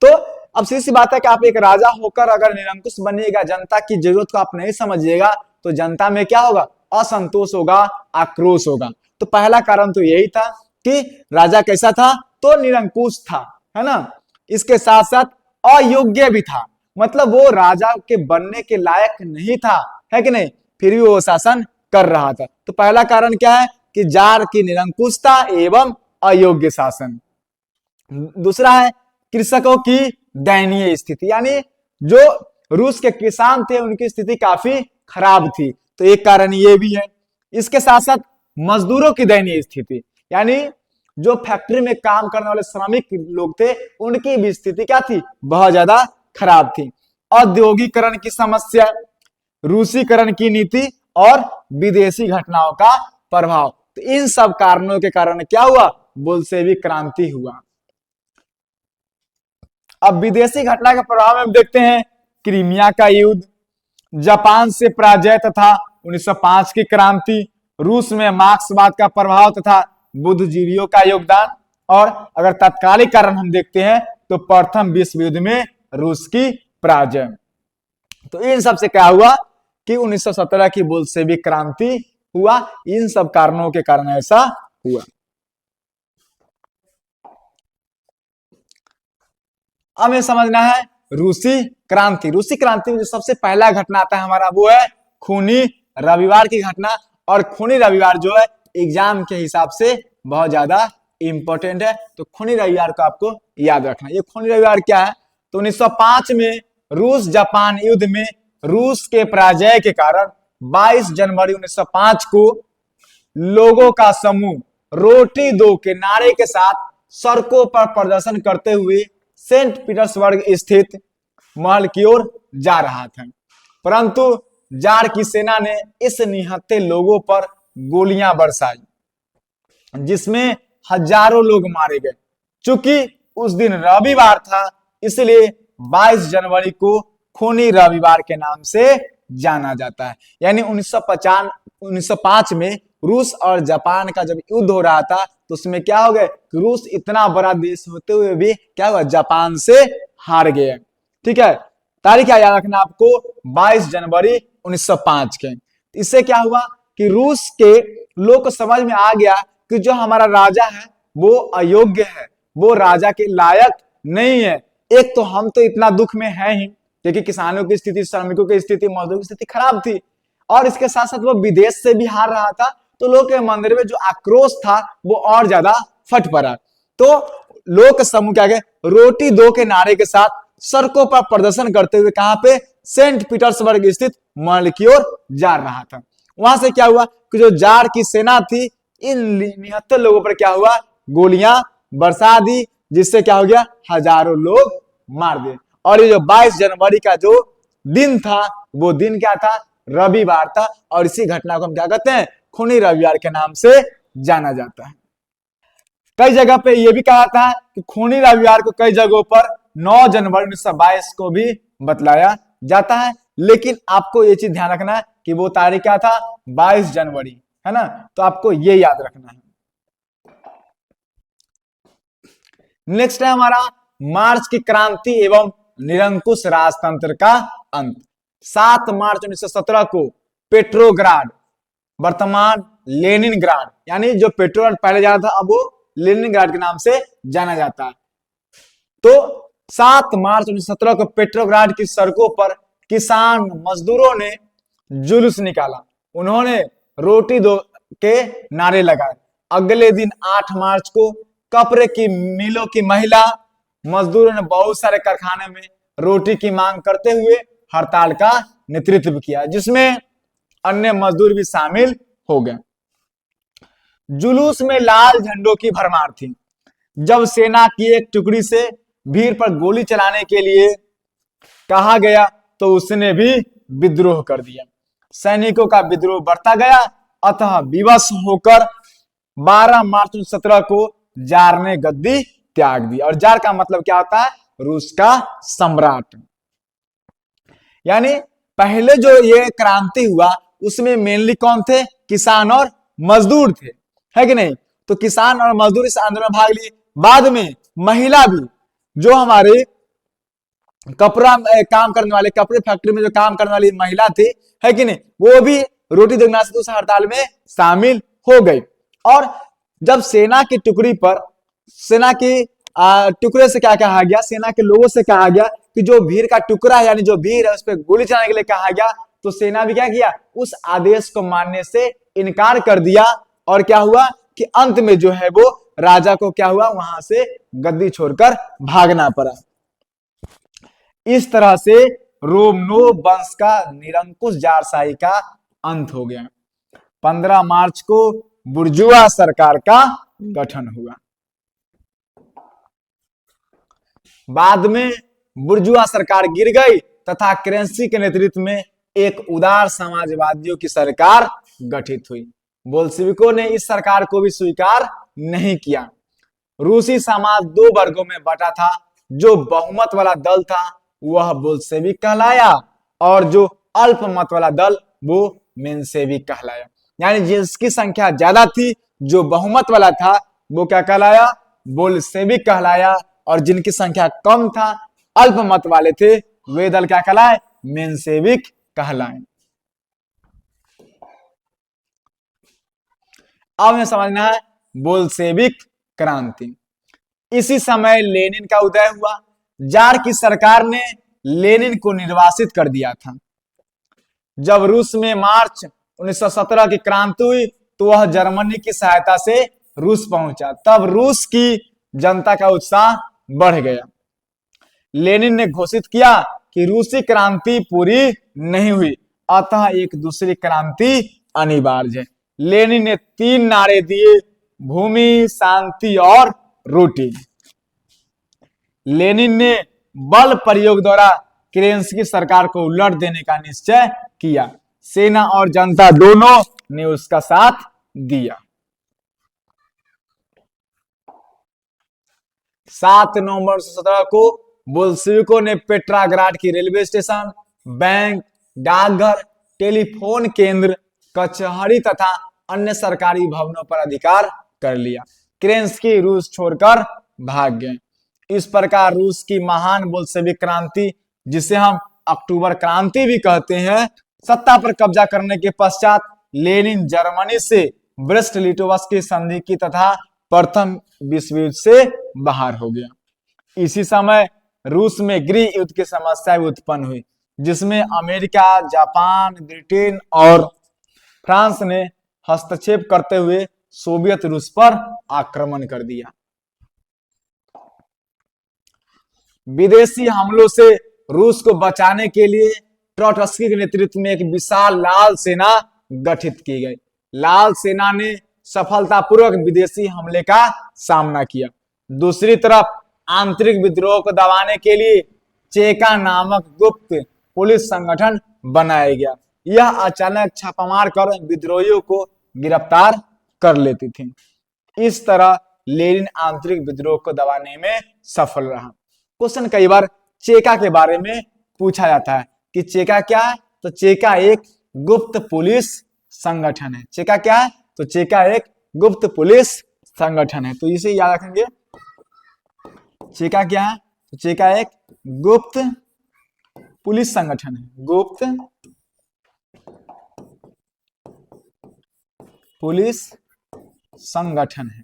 तो अब सीधी सी बात है कि आप एक राजा होकर अगर निरंकुश बनिएगा, जनता की जरूरत को आप नहीं समझिएगा, तो जनता में क्या होगा, असंतोष होगा, आक्रोश होगा। तो पहला कारण तो यही था कि राजा कैसा था, तो निरंकुश था, है ना। इसके साथ साथ अयोग्य भी था, मतलब वो राजा के बनने के लायक नहीं था, है कि नहीं, फिर भी वो शासन कर रहा था। तो पहला कारण क्या है कि जार की निरंकुशता एवं अयोग्य शासन। दूसरा है कृषकों की दयनीय स्थिति, यानी जो रूस के किसान थे उनकी स्थिति काफी खराब थी, तो एक कारण ये भी है। इसके साथ साथ मजदूरों की दयनीय स्थिति, यानी जो फैक्ट्री में काम करने वाले श्रमिक लोग थे उनकी भी स्थिति क्या थी, बहुत ज्यादा खराब थी। औद्योगिकरण की समस्या, रूसीकरण की नीति और विदेशी घटनाओं का प्रभाव, तो इन सब कारणों के कारण क्या हुआ, बोल्शेविक क्रांति हुआ। अब विदेशी घटना के प्रभाव में हम देखते हैं क्रीमिया का युद्ध, जापान से पराजय तथा 1905 की क्रांति, रूस में मार्क्सवाद का प्रभाव तथा बुद्धिजीवियों का योगदान, और अगर तात्कालिक कारण हम देखते हैं तो प्रथम विश्व युद्ध में रूस की पराजय। तो इन सब से क्या हुआ कि 1917 की बोल्शेविक क्रांति हुआ, इन सब कारणों के कारण ऐसा हुआ। अब ये समझना है रूसी क्रांति। रूसी क्रांति में जो सबसे पहला घटना आता है हमारा वो है खूनी रविवार की घटना, और खूनी रविवार जो है एग्जाम के हिसाब से बहुत ज्यादा इंपॉर्टेंट है, तो खूनी रविवार को आपको याद रखना। ये खूनी रविवार क्या है, तो 1905 में रूस जापान युद्ध में रूस के पराजय के कारण 22 जनवरी 1905 को लोगों का समूह रोटी दो के नारे के साथ सड़कों पर प्रदर्शन करते हुए सेंट पीटर्सबर्ग स्थित महल की ओर जा रहा था, परंतु जार की सेना ने इस निहत्थे लोगों पर गोलियां बरसाई जिसमें हजारों लोग मारे गए। चूंकि उस दिन रविवार था इसलिए 22 जनवरी को खूनी रविवार के नाम से जाना जाता है। यानी 1905 में रूस और जापान का जब युद्ध हो रहा था तो उसमें क्या हो गया कि रूस इतना बड़ा देश होते हुए भी क्या हुआ, जापान से हार गए। ठीक है, तारीख क्या याद रखना आपको, 22 जनवरी 1905 के। इससे क्या हुआ कि रूस के लोग को समझ में आ गया कि जो हमारा राजा है वो अयोग्य है, वो राजा के लायक नहीं है। एक तो हम तो इतना दुख में है ही क्योंकि किसानों की स्थिति, श्रमिकों की स्थिति, मजदूरों की स्थिति खराब थी, और इसके साथ साथ वो विदेश से भी हार रहा था, तो लोग के मंदिर में जो आक्रोश था वो और ज्यादा फट पड़ा। तो लोग समूह क्या गए, रोटी दो के नारे के साथ सड़कों पर प्रदर्शन करते हुए कहां पे, सेंट पीटर्सबर्ग स्थित महल की ओर जा रहा था। वहां से क्या हुआ कि जो जार की सेना थी इन निहत्थे लोगों पर क्या हुआ, गोलियां बरसा दी, जिससे क्या हो गया, हजारों लोग मार दिए। और ये जो 22 जनवरी का जो दिन था वो दिन क्या था, रविवार था, और इसी घटना को हम क्या कहते हैं, खूनी रविवार के नाम से जाना जाता है। कई जगह पे ये भी कहा था कि खूनी रविवार को कई जगहों पर 9 जनवरी 1922 को भी बतलाया जाता है, लेकिन आपको ये चीज ध्यान रखना है कि वो तारीख क्या था, 22 जनवरी, है ना, तो आपको ये याद रखना है। नेक्स्ट है हमारा मार्च की क्रांति एवं निरंकुश राजतंत्र का अंत। 7 मार्च 1917 को पेट्रोग्राड, वर्तमान लेनिनग्राड, यानी जो पेट्रोग्राड पहले जाना था अब वो लेनिनग्राड के नाम से जाना जाता है। तो 7 मार्च 1917 को पेट्रोग्राड की सड़कों पर किसान मजदूरों ने जुलूस निकाला, उन्होंने रोटी दो के नारे लगाए। अगले दिन 8 मार्च को कपड़े की मिलों की महिला मजदूरों ने बहुत सारे कारखाने में रोटी की मांग करते हुए हड़ताल का नेतृत्व किया, जिसमें अन्य मजदूर भी शामिल हो गए। जुलूस में लाल झंडों की भरमार थी। जब सेना की एक टुकड़ी से भीड़ पर गोली चलाने के लिए कहा गया तो उसने भी विद्रोह कर दिया। सैनिकों का विद्रोह बढ़ता गया, अतः विवश होकर 12 मार्च 1917 को जार ने गद्दी त्याग दी। और जार का मतलब क्या होता है, रूस का सम्राट। यानी पहले जो ये क्रांति हुआ उसमें मेनली कौन थे, किसान और मजदूर थे, है कि नहीं। तो किसान और मजदूर इस आंदोलन में भाग लिए। बाद में महिला भी, जो हमारे कपड़ा काम करने वाले, कपड़े फैक्ट्री में जो काम करने वाली महिला थी, है कि नहीं, वो भी रोटी देना से उस हड़ताल में शामिल हो गई। और जब सेना की टुकड़ी पर, सेना की टुकड़े से क्या कहा गया, सेना के लोगों से कहा गया कि जो भीड़ का टुकड़ा है, यानी जो भीड़ है, उस पर गोली चलाने के लिए कहा गया, तो सेना भी क्या किया, उस आदेश को मानने से इनकार कर दिया। और क्या हुआ कि अंत में जो है वो राजा को क्या हुआ, वहां से गद्दी छोड़कर भागना पड़ा। इस तरह से रोमनोव वंश का निरंकुश जारशाही का अंत हो गया। 15 मार्च को बुर्जुआ सरकार का गठन हुआ। बाद में बुर्जुआ सरकार गिर गई तथा केरेंसी के नेतृत्व में एक उदार समाजवादियों की सरकार गठित हुई। बोल्शेविकों ने इस सरकार को भी स्वीकार नहीं किया। रूसी समाज दो वर्गों में बटा था। जो बहुमत वाला दल था वह बोल्शेविक कहलाया और जो अल्पमत वाला दल वो मेंशेविक कहलाया। यानी जिसकी संख्या ज्यादा थी, जो बहुमत वाला था, वो क्या कहलाया? बोल्शेविक कहलाया। और जिनकी संख्या कम था, अल्पमत वाले थे, वे दल क्या कहलाए? मेंशेविक कहलाए। अब हमें समझना है बोल्शेविक क्रांति। इसी समय लेनिन का उदय हुआ। जार की सरकार ने लेनिन को निर्वासित कर दिया था। जब रूस में मार्च 1917 की क्रांति हुई तो वह जर्मनी की सहायता से रूस पहुंचा। तब रूस की जनता का उत्साह बढ़ गया। लेनिन ने घोषित किया कि रूसी क्रांति पूरी नहीं हुई, अतः एक दूसरी क्रांति अनिवार्य है। लेनिन ने 3 नारे दिए: भूमि, शांति और रोटी। लेनिन ने बल प्रयोग द्वारा केरेंसी की सरकार को उलट देने का निश्चय किया। सेना और जनता दोनों ने उसका साथ दिया। 7 नवंबर 1917 को बोल्शेविकों ने पेट्राग्राड की रेलवे स्टेशन, बैंक, डाकघर, टेलीफोन केंद्र, कचहरी तथा अन्य सरकारी भवनों पर अधिकार कर लिया। केरेंस्की रूस छोड़कर भाग गए। इस प्रकार रूस की महान बोल्शेविक क्रांति, जिसे हम अक्टूबर क्रांति भी कहते हैं, सत्ता पर कब्जा करने के पश्चात लेनिन जर्मनी से ब्रेस्ट-लिटोवस्क की संधि की तथा प्रथम विश्व युद्ध से बाहर हो गया। इसी समय रूस में गृह युद्ध की समस्या उत्पन्न हुई, जिसमें अमेरिका, जापान, ब्रिटेन और फ्रांस ने हस्तक्षेप करते हुए सोवियत रूस पर आक्रमण कर दिया। विदेशी हमलों से रूस को बचाने के लिए ट्रोट्स्की के नेतृत्व में एक विशाल लाल सेना गठित की गई। लाल सेना ने सफलतापूर्वक विदेशी हमले का सामना किया। दूसरी तरफ आंतरिक विद्रोह को दबाने के लिए चेका नामक गुप्त पुलिस संगठन बनाया गया। यह अचानक छापामार कर विद्रोहियों को गिरफ्तार कर लेती थी। इस तरह लेनिन आंतरिक विद्रोह को दबाने में सफल रहा। क्वेश्चन कई बार चेका के बारे में पूछा जाता है कि चेका क्या है? तो चेका एक गुप्त पुलिस संगठन है। चेका क्या है? तो चेका एक गुप्त पुलिस संगठन है। तो इसे याद रखेंगे। चेका क्या है? तो चेका एक गुप्त पुलिस संगठन है। गुप्त पुलिस संगठन है।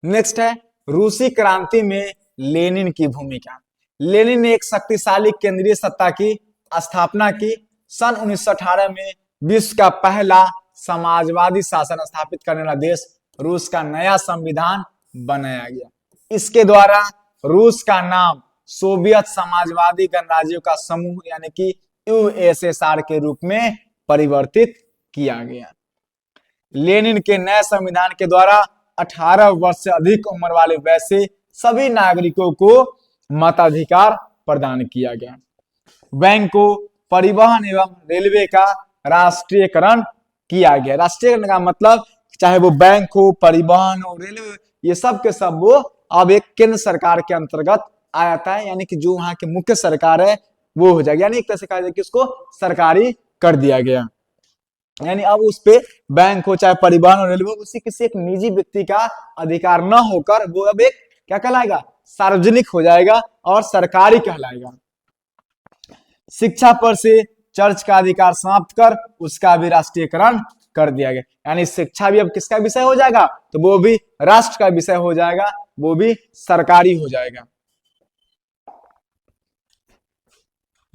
नेक्स्ट है रूसी क्रांति में लेनिन की भूमिका। लेनिन ने एक शक्तिशाली केंद्रीय सत्ता की स्थापना की। सन 1918 में विश्व का पहला समाजवादी शासन स्थापित करने वाला देश रूस का नया संविधान बनाया गया। इसके द्वारा रूस का नाम सोवियत समाजवादी गणराज्यों का समूह यानी कि यूएसएसआर के रूप में परिवर्तित किया गया। लेनिन के नए संविधान के द्वारा 18 वर्ष से अधिक उम्र वाले वैसे सभी नागरिकों को मताधिकार प्रदान किया गया। बैंकों, परिवहन एवं रेलवे का राष्ट्रीयकरण किया गया। राष्ट्रीयकरण का मतलब चाहे वो बैंक हो, परिवहन हो, रेलवे, ये सब के सब वो अब एक केंद्र सरकार के अंतर्गत आ जाता है। यानी कि जो वहां के मुख्य सरकार है वो हो जाएगी। यानी एक तरह से कहा जाए कि उसको सरकारी कर दिया गया। यानी अब उस पे बैंक हो, चाहे परिवहन और रेलवे, उसी किसी एक निजी व्यक्ति का अधिकार न होकर वो अब एक क्या कहलाएगा? सार्वजनिक हो जाएगा और सरकारी कहलाएगा। शिक्षा पर से चर्च का अधिकार समाप्त कर उसका भी राष्ट्रीयकरण कर दिया गया। यानी शिक्षा भी अब किसका विषय हो जाएगा? तो वो भी राष्ट्र का विषय हो जाएगा, वो भी सरकारी हो जाएगा।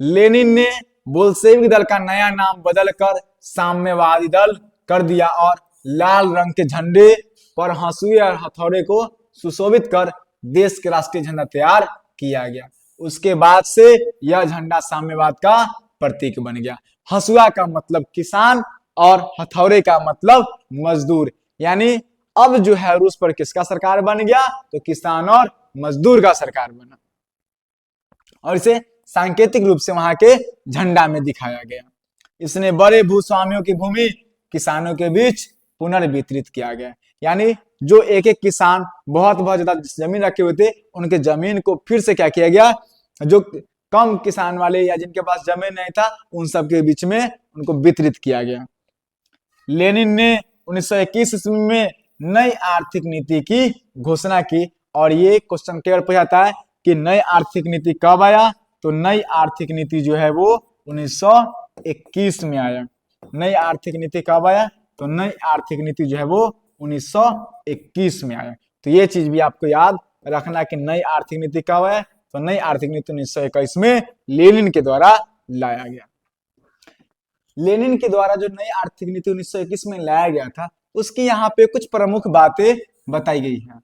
लेनिन ने बोल्शेविक दल का नया नाम बदलकर साम्यवादी दल कर दिया और लाल रंग के झंडे पर हंसुए और हथौड़े को सुशोभित कर देश के राष्ट्रीय झंडा तैयार किया गया। उसके बाद से यह झंडा साम्यवाद का प्रतीक बन गया। हसुआ का मतलब किसान और हथौड़े का मतलब मजदूर। यानी अब जो है रूस पर किसका सरकार बन गया, तो किसान और मजदूर का सरकार बना, और इसे सांकेतिक रूप से वहां के झंडा में दिखाया गया। इसने बड़े भूस्वामियों की भूमि किसानों के बीच पुनर्वितरित किया गया। यानी जो एक एक किसान बहुत बहुत ज्यादा जमीन रखे हुए थे, उनके जमीन को फिर से क्या किया गया, जो कम किसान वाले या जिनके पास जमीन नहीं था उन सबके बीच में उनको वितरित किया गया। लेनिन ने 1921 ईस्वी में नई आर्थिक नीति की घोषणा की, और ये क्वेश्चन क्लियर पूछा जाता है कि नई आर्थिक नीति कब आया, तो नई आर्थिक नीति जो है वो 1921 में आया। नई आर्थिक नीति कब आया, तो नई आर्थिक नीति जो है वो 1921 में आया। तो ये चीज भी आपको याद रखना कि नई आर्थिक नीति कब आया, तो नई आर्थिक नीति 1921 में लेनिन के द्वारा लाया गया। लेनिन के द्वारा जो नई आर्थिक नीति 1921 में लाया गया था, उसकी यहाँ पे कुछ प्रमुख बातें बताई गई हैं।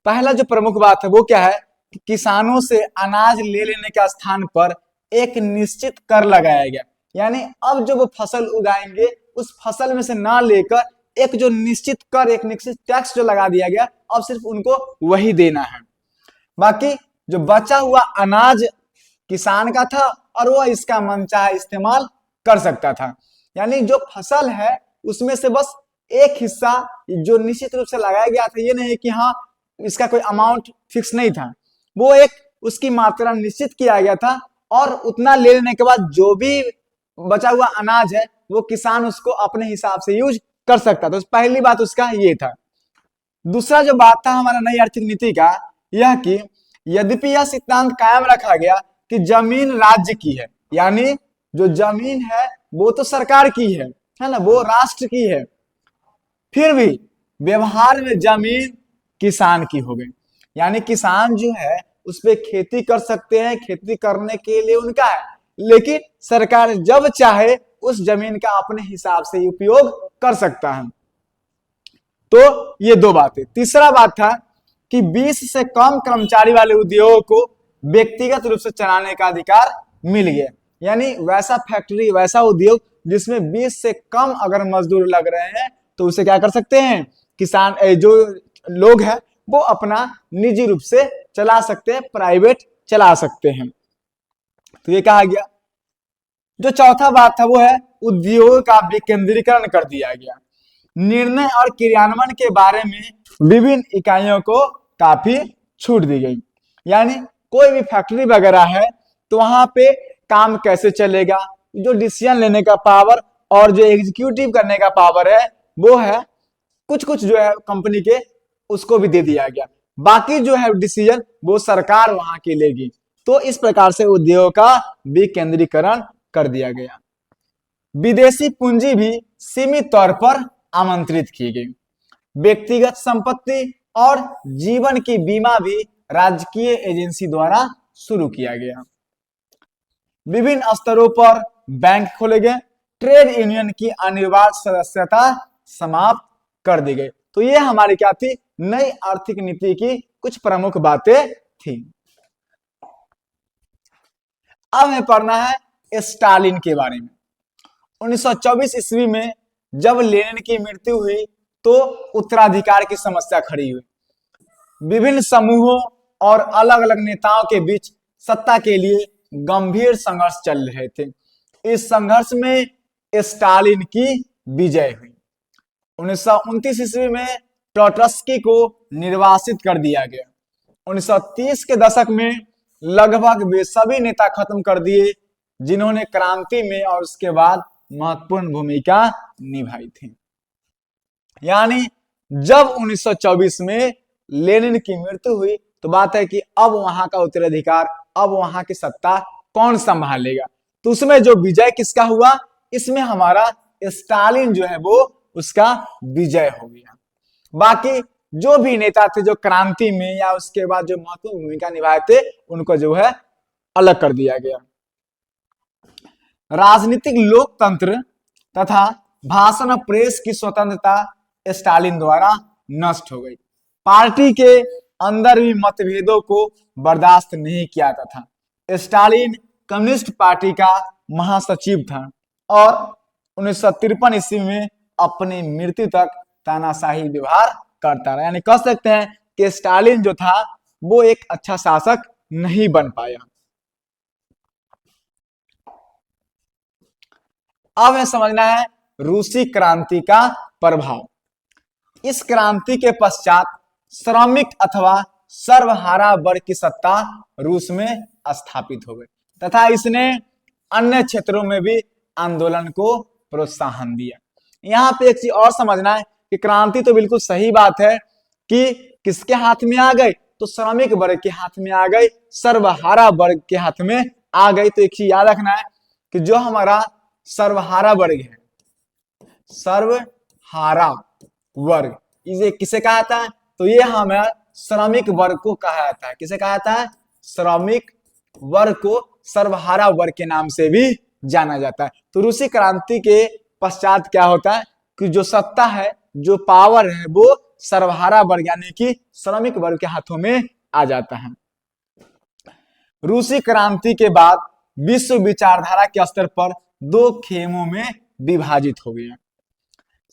पहला जो प्रमुख बात है वो क्या है कि किसानों से अनाज ले लेने के स्थान पर एक निश्चित कर लगाया गया। यानी अब जो वो फसल उगाएंगे उस फसल में से ना लेकर एक जो निश्चित कर, एक निश्चित टैक्स जो लगा दिया गया, अब सिर्फ उनको वही देना है। बाकी जो बचा हुआ अनाज किसान का था और वो इसका मनचाहे इस्तेमाल कर सकता था। यानी जो फसल है उसमें से बस एक हिस्सा जो निश्चित रूप से लगाया गया था, ये नहीं कि हाँ इसका कोई अमाउंट फिक्स नहीं था, वो एक उसकी मात्रा निश्चित किया गया था, और उतना ले लेने के बाद जो भी बचा हुआ अनाज है वो किसान उसको अपने हिसाब से यूज कर सकता था। तो पहली बात उसका ये था। दूसरा जो बात था हमारा नई आर्थिक नीति का, यह कि यद्यपि यह सिद्धांत कायम रखा गया कि जमीन राज्य की है, यानी जो जमीन है वो तो सरकार की है ना, वो राष्ट्र की है, फिर भी व्यवहार में जमीन किसान की हो गई। यानी किसान जो है उस पे खेती कर सकते हैं, खेती करने के लिए उनका है, लेकिन सरकार जब चाहे उस जमीन का अपने हिसाब से उपयोग कर सकता है। तो ये दो बातें। तीसरा बात था कि 20 से कम कर्मचारी वाले उद्योगों को व्यक्तिगत रूप से चलाने का अधिकार मिल गया। यानी वैसा फैक्ट्री, वैसा उद्योग जिसमें 20 से कम अगर मजदूर लग रहे हैं तो उसे क्या कर सकते हैं, किसान जो लोग हैं वो अपना निजी रूप से चला सकते हैं, प्राइवेट चला सकते हैं। तो ये कहा गया। जो चौथा बात था वो है उद्योग का विकेंद्रीकरण कर दिया गया। निर्णय और क्रियान्वयन के बारे में विभिन्न इकाइयों को काफी छूट दी गई। यानी कोई भी फैक्ट्री वगैरह है तो वहां पे काम कैसे चलेगा, जो डिसीजन लेने का पावर और जो एग्जीक्यूटिव करने का पावर है वो है कुछ कुछ जो है कंपनी के, उसको भी दे दिया गया। बाकी जो है डिसीजन वो सरकार वहां की लेगी। तो इस प्रकार से उद्योग का विकेंद्रीकरण कर दिया गया। विदेशी पूंजी भी सीमित तौर पर आमंत्रित की गई। व्यक्तिगत संपत्ति और जीवन की बीमा भी राजकीय एजेंसी द्वारा शुरू किया गया। विभिन्न स्तरों पर बैंक खोले गए। ट्रेड यूनियन की अनिवार्य सदस्यता समाप्त कर दी गई। तो ये हमारी क्या थी, नई आर्थिक नीति की कुछ प्रमुख बातें थी। अब हमें पढ़ना है स्टालिन के बारे में। 1924 ईस्वी में जब लेनिन की मृत्यु हुई तो उत्तराधिकार की समस्या खड़ी हुई। विभिन्न समूहों और अलग अलग नेताओं के बीच सत्ता के लिए गंभीर संघर्ष चल रहे थे। इस संघर्ष में स्टालिन की विजय हुई। 1929 ईस्वी में ट्रोट्स्की को निर्वासित कर दिया गया। 1930 के दशक में लगभग वे सभी नेता खत्म कर दिए जिन्होंने क्रांति में और उसके बाद महत्वपूर्ण भूमिका निभाई थी। यानी जब 1924 में लेनिन की मृत्यु हुई तो बात है कि अब वहां का उत्तराधिकार, अब वहां की सत्ता कौन संभालेगा। तो उसमें जो विजय किसका हुआ, इसमें हमारा स्टालिन जो है वो उसका विजय हो गया। बाकी जो भी नेता थे जो क्रांति में या उसके बाद जो महत्वपूर्ण भूमिका निभाए थे उनको जो है अलग कर दिया गया। राजनीतिक लोकतंत्र तथा भाषण और प्रेस की स्वतंत्रता स्टालिन द्वारा नष्ट हो गई। पार्टी के अंदर भी मतभेदों को बर्दाश्त नहीं किया जाता था। स्टालिन कम्युनिस्ट पार्टी का महासचिव था और 1953 ईस्वी में अपनी मृत्यु तक तानाशाही व्यवहार करता रहा। यानी कह सकते हैं कि स्टालिन जो था वो एक अच्छा शासक नहीं बन पाया। अब हमें समझना है रूसी क्रांति का प्रभाव। इस क्रांति के पश्चात श्रमिक अथवा सर्वहारा वर्ग की सत्ता रूस में स्थापित हो गई तथा इसने अन्य क्षेत्रों में भी आंदोलन को प्रोत्साहन दिया। यहाँ पे एक चीज और समझना है कि क्रांति तो बिल्कुल सही बात है कि किसके हाथ में आ गई, तो श्रमिक वर्ग के हाथ में आ गई, सर्वहारा वर्ग के हाथ में आ गई। तो एक चीज याद रखना है कि जो हमारा सर्वहारा वर्ग है, सर्वहारा वर्ग इसे किसे कहा जाता है, तो ये हमें श्रमिक वर्ग को कहा जाता है। किसे कहा जाता है? श्रमिक वर्ग को सर्वहारा वर्ग के नाम से भी जाना जाता है। तो रूसी क्रांति के पश्चात क्या होता है कि जो सत्ता है, जो पावर है, वो सर्वहारा वर्ग यानी कि श्रमिक वर्ग के हाथों में आ जाता है। रूसी क्रांति के बाद विश्व विचारधारा के स्तर पर दो खेमों में विभाजित हो गया,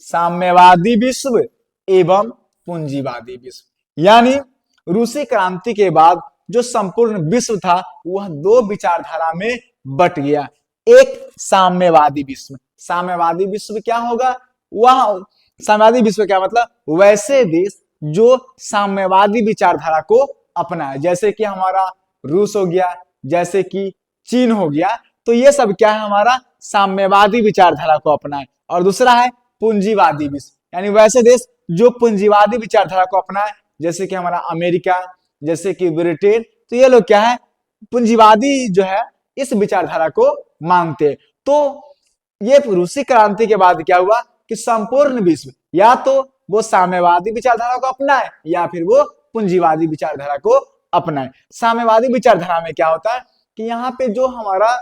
साम्यवादी विश्व एवं पूंजीवादी विश्व। यानी रूसी क्रांति के बाद जो संपूर्ण विश्व था वह दो विचारधारा में बट गया। एक साम्यवादी विश्व। साम्यवादी विश्व क्या होगा? वह साम्यवादी विश्व क्या मतलब? वैसे देश जो साम्यवादी विचारधारा को अपनाए, जैसे कि हमारा रूस हो गया, जैसे कि चीन हो गया, तो ये सब क्या है? हमारा साम्यवादी विचारधारा को अपनाए। और दूसरा है पूंजीवादी विश्व, यानी वैसे देश जो पूंजीवादी विचारधारा को अपनाए, जैसे कि हमारा अमेरिका, जैसे कि ब्रिटेन। तो ये लोग क्या है? पूंजीवादी जो है इस विचारधारा को मानते। तो ये रूसी क्रांति के बाद क्या हुआ कि संपूर्ण विश्व या तो वो साम्यवादी विचारधारा को अपनाए या फिर वो पूंजीवादी विचारधारा को अपनाए। साम्यवादी विचारधारा में क्या होता है कि यहाँ पे जो हमारा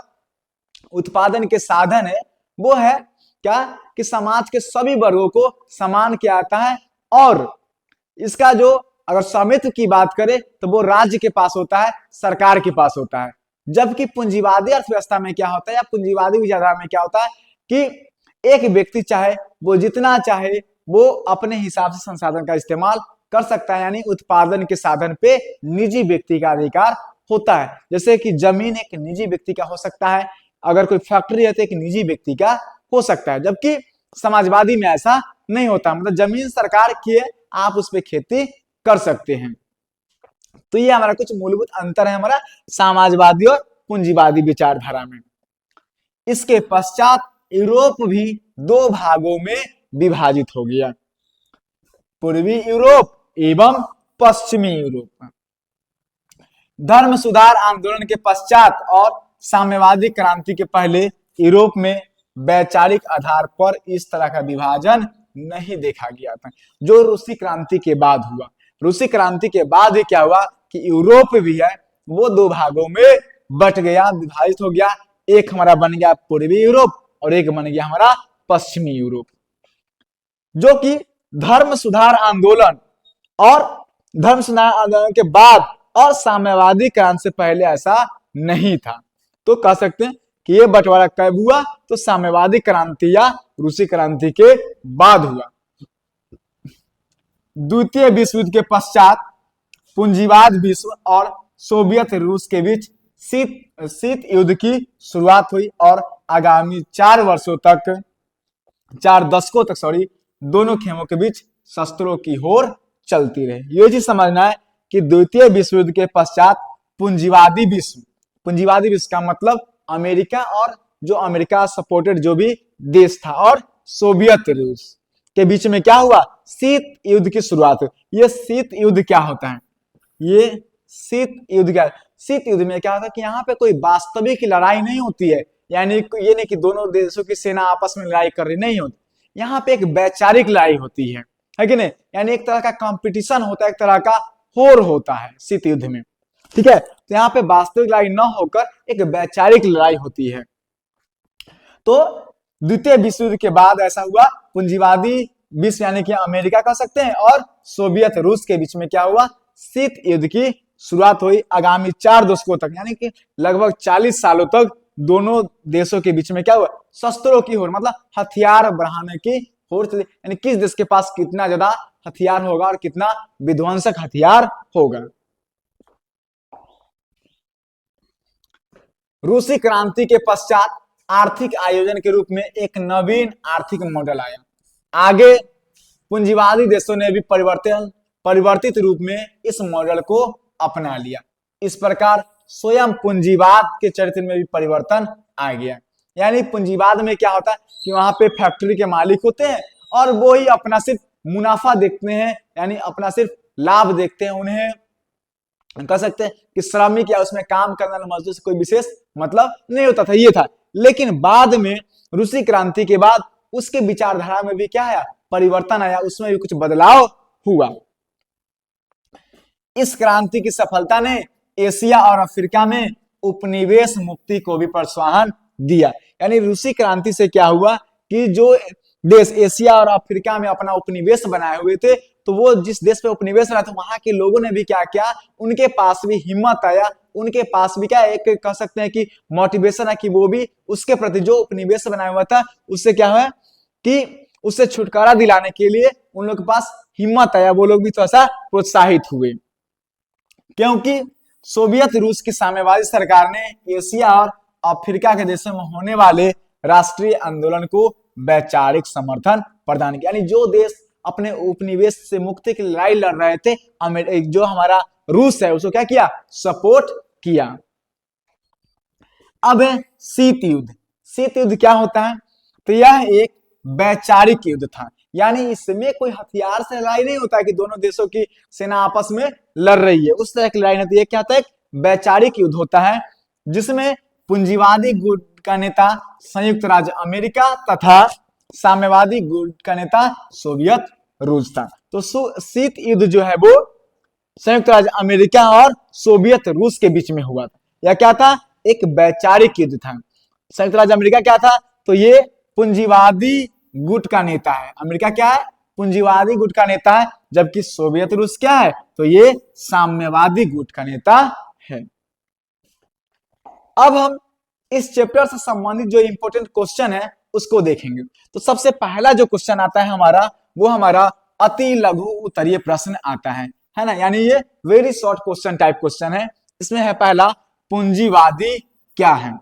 उत्पादन के साधन है वो है क्या कि समाज के सभी वर्गों को समान किया जाता है और इसका जो अगर स्वामित्व की बात करें तो वो राज्य के पास होता है, सरकार के पास होता है। जबकि पूंजीवादी अर्थव्यवस्था में क्या होता है या पूंजीवादी विचारधारा में क्या होता है कि एक व्यक्ति चाहे वो जितना चाहे वो अपने हिसाब से संसाधन का इस्तेमाल कर सकता है, यानी उत्पादन के साधन पे निजी व्यक्ति का अधिकार होता है। जैसे कि जमीन एक निजी व्यक्ति का हो सकता है, अगर कोई फैक्ट्री है तो एक निजी व्यक्ति का हो सकता है, जबकि समाजवादी में ऐसा नहीं होता। मतलब जमीन सरकार की है, आप उस पर खेती कर सकते हैं। तो ये हमारा कुछ मूलभूत अंतर है हमारा समाजवादी और पूंजीवादी विचारधारा में। इसके पश्चात यूरोप भी दो भागों में विभाजित हो गया, पूर्वी यूरोप एवं पश्चिमी यूरोप। धर्म सुधार आंदोलन के पश्चात और साम्यवादी क्रांति के पहले यूरोप में वैचारिक आधार पर इस तरह का विभाजन नहीं देखा गया था, जो रूसी क्रांति के बाद हुआ। रूसी क्रांति के बाद ही क्या हुआ कि यूरोप भी है वो दो भागों में बट गया, विभाजित हो गया। एक हमारा बन गया पूर्वी यूरोप और एक बन गया हमारा पश्चिमी यूरोप, जो कि धर्म सुधार आंदोलन और धर्म सुधार आंदोलन के बाद और साम्यवादी क्रांति से पहले ऐसा नहीं था। तो कह सकते हैं कि ये बंटवारा कब हुआ, तो साम्यवादी क्रांति या रूसी क्रांति के बाद हुआ। द्वितीय विश्व युद्ध के पश्चात पूंजीवाद विश्व और सोवियत रूस के बीच शीत युद्ध की शुरुआत हुई और आगामी 4 दशकों तक दोनों खेमों के बीच शस्त्रों की होर चलती रही। ये चीज समझना है कि द्वितीय विश्व युद्ध के पश्चात पूंजीवादी विश्व का मतलब अमेरिका और जो अमेरिका सपोर्टेड जो भी देश था और सोवियत रूस के बीच में क्या हुआ, शीत युद्ध की शुरुआत हुई। ये शीत युद्ध क्या होता है? ये शीत युद्ध क्या? शीत युद्ध में क्या होता है कि यहाँ पे कोई वास्तविक लड़ाई नहीं होती है, यानी ये नहीं कि दोनों देशों की सेना आपस में लड़ाई कर रही नहीं होती। यहाँ पे एक वैचारिक लड़ाई होती है कि नहीं? यानी एक तरह का कंपटीशन होता है, एक तरह का होर होता है शीत युद्ध में, ठीक है। तो यहाँ पे वास्तविक लड़ाई न होकर एक वैचारिक लड़ाई होती है। तो द्वितीय विश्व युद्ध के बाद ऐसा हुआ, पूंजीवादी विश्व यानी कि अमेरिका कह सकते हैं और सोवियत रूस के बीच में क्या हुआ, शीत युद्ध की शुरुआत हुई आगामी 4 दशकों तक, यानी कि लगभग 40 सालों तक दोनों देशों के बीच में क्या हुआ, शस्त्रों की होड़, मतलब हथियार बढ़ाने की होड़ चली, यानी किस देश के पास कितना ज्यादा हथियार होगा और कितना विध्वंसक हथियार होगा। रूसी क्रांति के पश्चात आर्थिक आयोजन के रूप में एक नवीन आर्थिक मॉडल आया। आगे पूंजीवादी देशों ने भी परिवर्तित रूप में इस मॉडल को अपना लिया। इस प्रकार स्वयं पूंजीवाद के चरित्र में भी परिवर्तन आ गया। यानी पूंजीवाद में क्या होता है कि वहां पे फैक्ट्री के मालिक होते हैं और वो ही अपना सिर्फ मुनाफा देखते हैं, यानी अपना सिर्फ लाभ देखते हैं। उन्हें कह सकते हैं कि श्रमिक या उसमें काम करने वाले मजदूर से कोई विशेष मतलब नहीं होता था, ये था। लेकिन बाद में रूसी क्रांति के बाद उसके विचारधारा में भी क्या आया, परिवर्तन आया, उसमें भी कुछ बदलाव हुआ। इस क्रांति की सफलता ने एशिया और अफ्रीका में उपनिवेश मुक्ति को भी प्रोत्साहन दिया। यानी रूसी क्रांति से क्या हुआ कि जो देश एशिया और अफ्रीका में अपना उपनिवेश बनाए हुए थे, तो वो जिस देश पे उपनिवेश रहा था वहां के लोगों ने भी क्या किया, उनके पास भी हिम्मत आया, उनके पास भी क्या एक कह सकते हैं कि मोटिवेशन है कि वो भी उसके प्रति जो उपनिवेश बनाया हुआ था उससे क्या हुआ कि उससे छुटकारा दिलाने के लिए उन लोगों के पास हिम्मत आया, वो लोग भी तो ऐसा प्रोत्साहित हुए। क्योंकि सोवियत रूस की साम्यवादी सरकार ने एशिया और अफ्रीका के देशों में होने वाले राष्ट्रीय आंदोलन को वैचारिक समर्थन प्रदान किया। यानी जो देश अपने उपनिवेश से मुक्ति की लड़ाई लड़ रहे थे, जो हमारा रूस है, उसको क्या किया, सपोर्ट किया। अब है शीत युद्ध। शीत युद्ध क्या होता है, तो यह एक वैचारिक युद्ध था। यानी इसमें कोई हथियार से लड़ाई नहीं होता है कि दोनों देशों की सेना आपस में लड़ रही है, उस तरह की लड़ाई नहीं होती है। क्या होता है, वैचारिक युद्ध होता है जिसमें पूंजीवादी गुट का नेता संयुक्त राज्य अमेरिका तथा साम्यवादी गुट का नेता सोवियत रूस था। तो शीत युद्ध जो है वो संयुक्त राज्य अमेरिका और सोवियत रूस के बीच में हुआ था। यह क्या था, एक वैचारिक युद्ध था। संयुक्त राज्य अमेरिका क्या था, तो ये पूंजीवादी गुट का नेता है। अमेरिका क्या है, पूंजीवादी गुट का नेता है, जबकि सोवियत रूस क्या है, तो ये साम्यवादी गुट का नेता है। अब हम इस चैप्टर से संबंधित जो इंपॉर्टेंट क्वेश्चन है उसको देखेंगे। तो सबसे पहला जो क्वेश्चन आता है हमारा, वो हमारा अति लघु उत्तरीय प्रश्न आता है ना। यानी ये very short question type question है। इसमें है पहला, पूंजीवादी क्या है।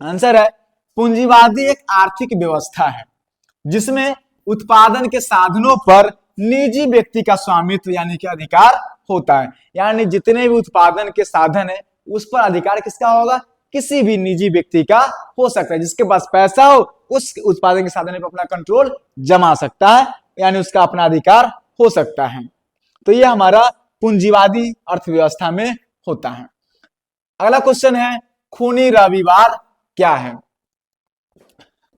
आंसर है, पूंजीवादी एक आर्थिक व्यवस्था है जिसमें उत्पादन के साधनों पर निजी व्यक्ति का स्वामित्व यानी कि अधिकार होता है। यानी जितने भी उत्पादन के साधन है उस पर अधिकार किसका होगा, किसी भी निजी व्यक्ति का हो सकता है। जिसके पास पैसा हो उस उत्पादन के साधन पर अपना कंट्रोल जमा सकता है, यानी उसका अपना अधिकार हो सकता है। तो ये हमारा पूंजीवादी अर्थव्यवस्था में होता है। अगला क्वेश्चन है, खूनी रविवार क्या है।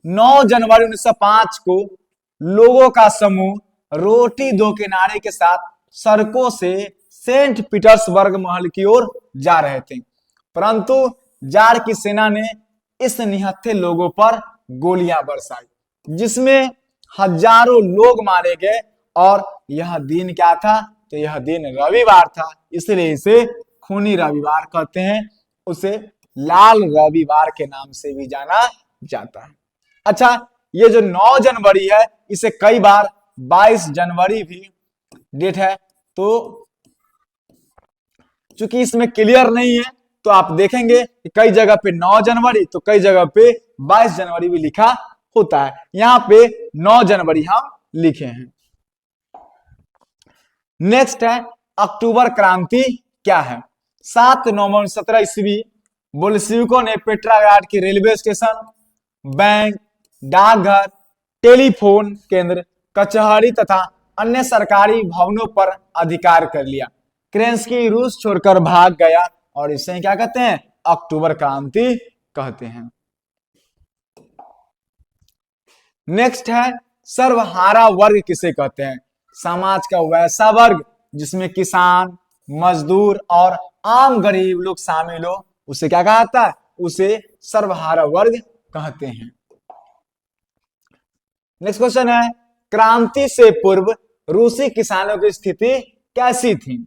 9 जनवरी 1905 को लोगों का समूह रोटी दो किनारे के साथ सड़कों से सेंट पीटर्सबर्ग महल की ओर जा रहे थे, परंतु जार की सेना ने इस निहत्थे लोगों पर गोलियां बरसाई, जिसमें हजारों लोग मारे गए। और यह दिन क्या था, तो यह दिन रविवार था, इसलिए इसे खूनी रविवार कहते हैं। उसे लाल रविवार के नाम से भी जाना जाता है। अच्छा, ये जो 9 जनवरी है इसे कई बार 22 जनवरी भी डेट है, तो चूंकि इसमें क्लियर नहीं है तो आप देखेंगे कि कई जगह पे 9 जनवरी तो कई जगह पे 22 जनवरी भी लिखा होता है। यहां पे 9 जनवरी हम लिखे हैं। नेक्स्ट है, अक्टूबर क्रांति क्या है। 7 नवंबर 17 ईस्वी बोल्शेविकों ने पेट्राग्राड की रेलवे स्टेशन, बैंक, डाकघर, टेलीफोन केंद्र, कचहरी तथा अन्य सरकारी भवनों पर अधिकार कर लिया। केरेंस्की रूस छोड़कर भाग गया और इसे क्या कहते हैं, अक्टूबर क्रांति कहते हैं। नेक्स्ट है, सर्वहारा वर्ग किसे कहते हैं। समाज का वैसा वर्ग जिसमें किसान, मजदूर और आम गरीब लोग शामिल हो उसे क्या कहा जाता है, उसे सर्वहारा वर्ग कहते हैं। नेक्स्ट क्वेश्चन है, क्रांति से पूर्व रूसी किसानों की स्थिति कैसी थी।